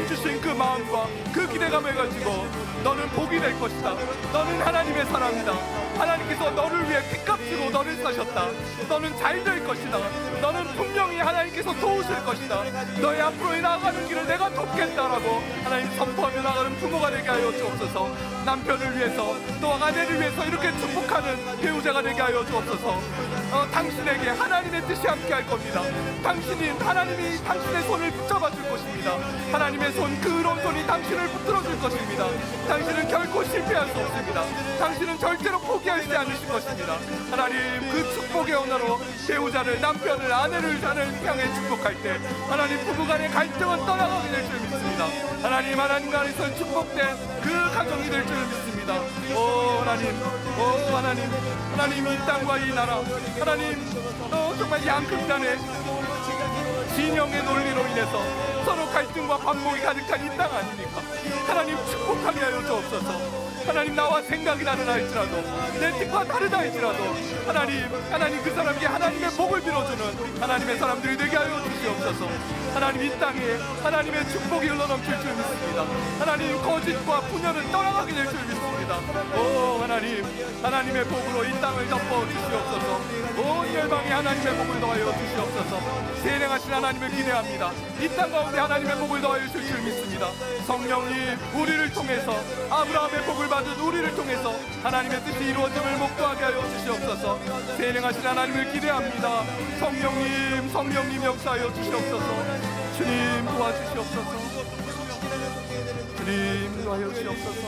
주신 그 마음과 그 기대감을 가지고 너는 복이 될 것이다, 너는 하나님의 사람이다, 하나님께서 너를 위해 피값 뜻으로 너를 사셨다. 너는 잘 될 것이다. 너는 분명히 하나님께서 도우실 것이다. 너의 앞으로 나아가는 길을 내가 돕겠다라고 하나님 선포하며 나가는 부모가 되게 하여 주옵소서. 남편을 위해서 또 아내를 위해서 이렇게 축복하는 배우자가 되게 하여 주옵소서. 당신에게 하나님의 뜻이 함께 할 겁니다. 하나님이 당신의 손을 붙잡아 줄 것입니다. 하나님의 손, 그 의로운 손이 당신을 붙들어 줄 것입니다. 당신은 결코 실패할 수 없습니다. 당신은 절대로 포기하지 않으실 것입니다. 하나님, 그 축복의 언어로 배우자를, 남편을, 아내를 향해 축복할 때 하나님 부부간의 갈등은 떠나가게 될 줄 믿습니다. 하나님 안에서 축복된 그 가정이 될 줄 믿습니다. 하나님 이 땅과 이 나라, 하나님 정말 양극단의 진영의 논리로 인해서 서로 갈등과 반목이 가득한 이 땅 아닙니까? 하나님 축복하게 하여 주옵소서. 하나님, 나와 생각이 다르다 할지라도, 내 뜻과 다르다 할지라도 하나님 그 사람에게 하나님의 복을 빌어주는 하나님의 사람들이 되게 하여 주시옵소서. 하나님, 이 땅에 하나님의 축복이 흘러넘칠 줄 믿습니다. 하나님, 거짓과 분열은 떠나가게 될 줄 믿습니다. 하나님의 복으로 이 땅을 덮어 주시옵소서. 온 열방에 하나님의 복을 더하여 주시옵소서. 세행하신 하나님을 기대합니다. 이 땅 가운데 하나님의 복을 더하여 주실 줄 믿습니다. 성령님, 우리를 통해서 아브라함의 복을 받은 우리를 통해서 하나님의 뜻이 이루어짐을 목도하게 하여 주시옵소서. 세행하신 하나님을 기대합니다. 성령님 역사하여 주시옵소서. 주님 도와주시옵소서. 주님 도와주시옵소서.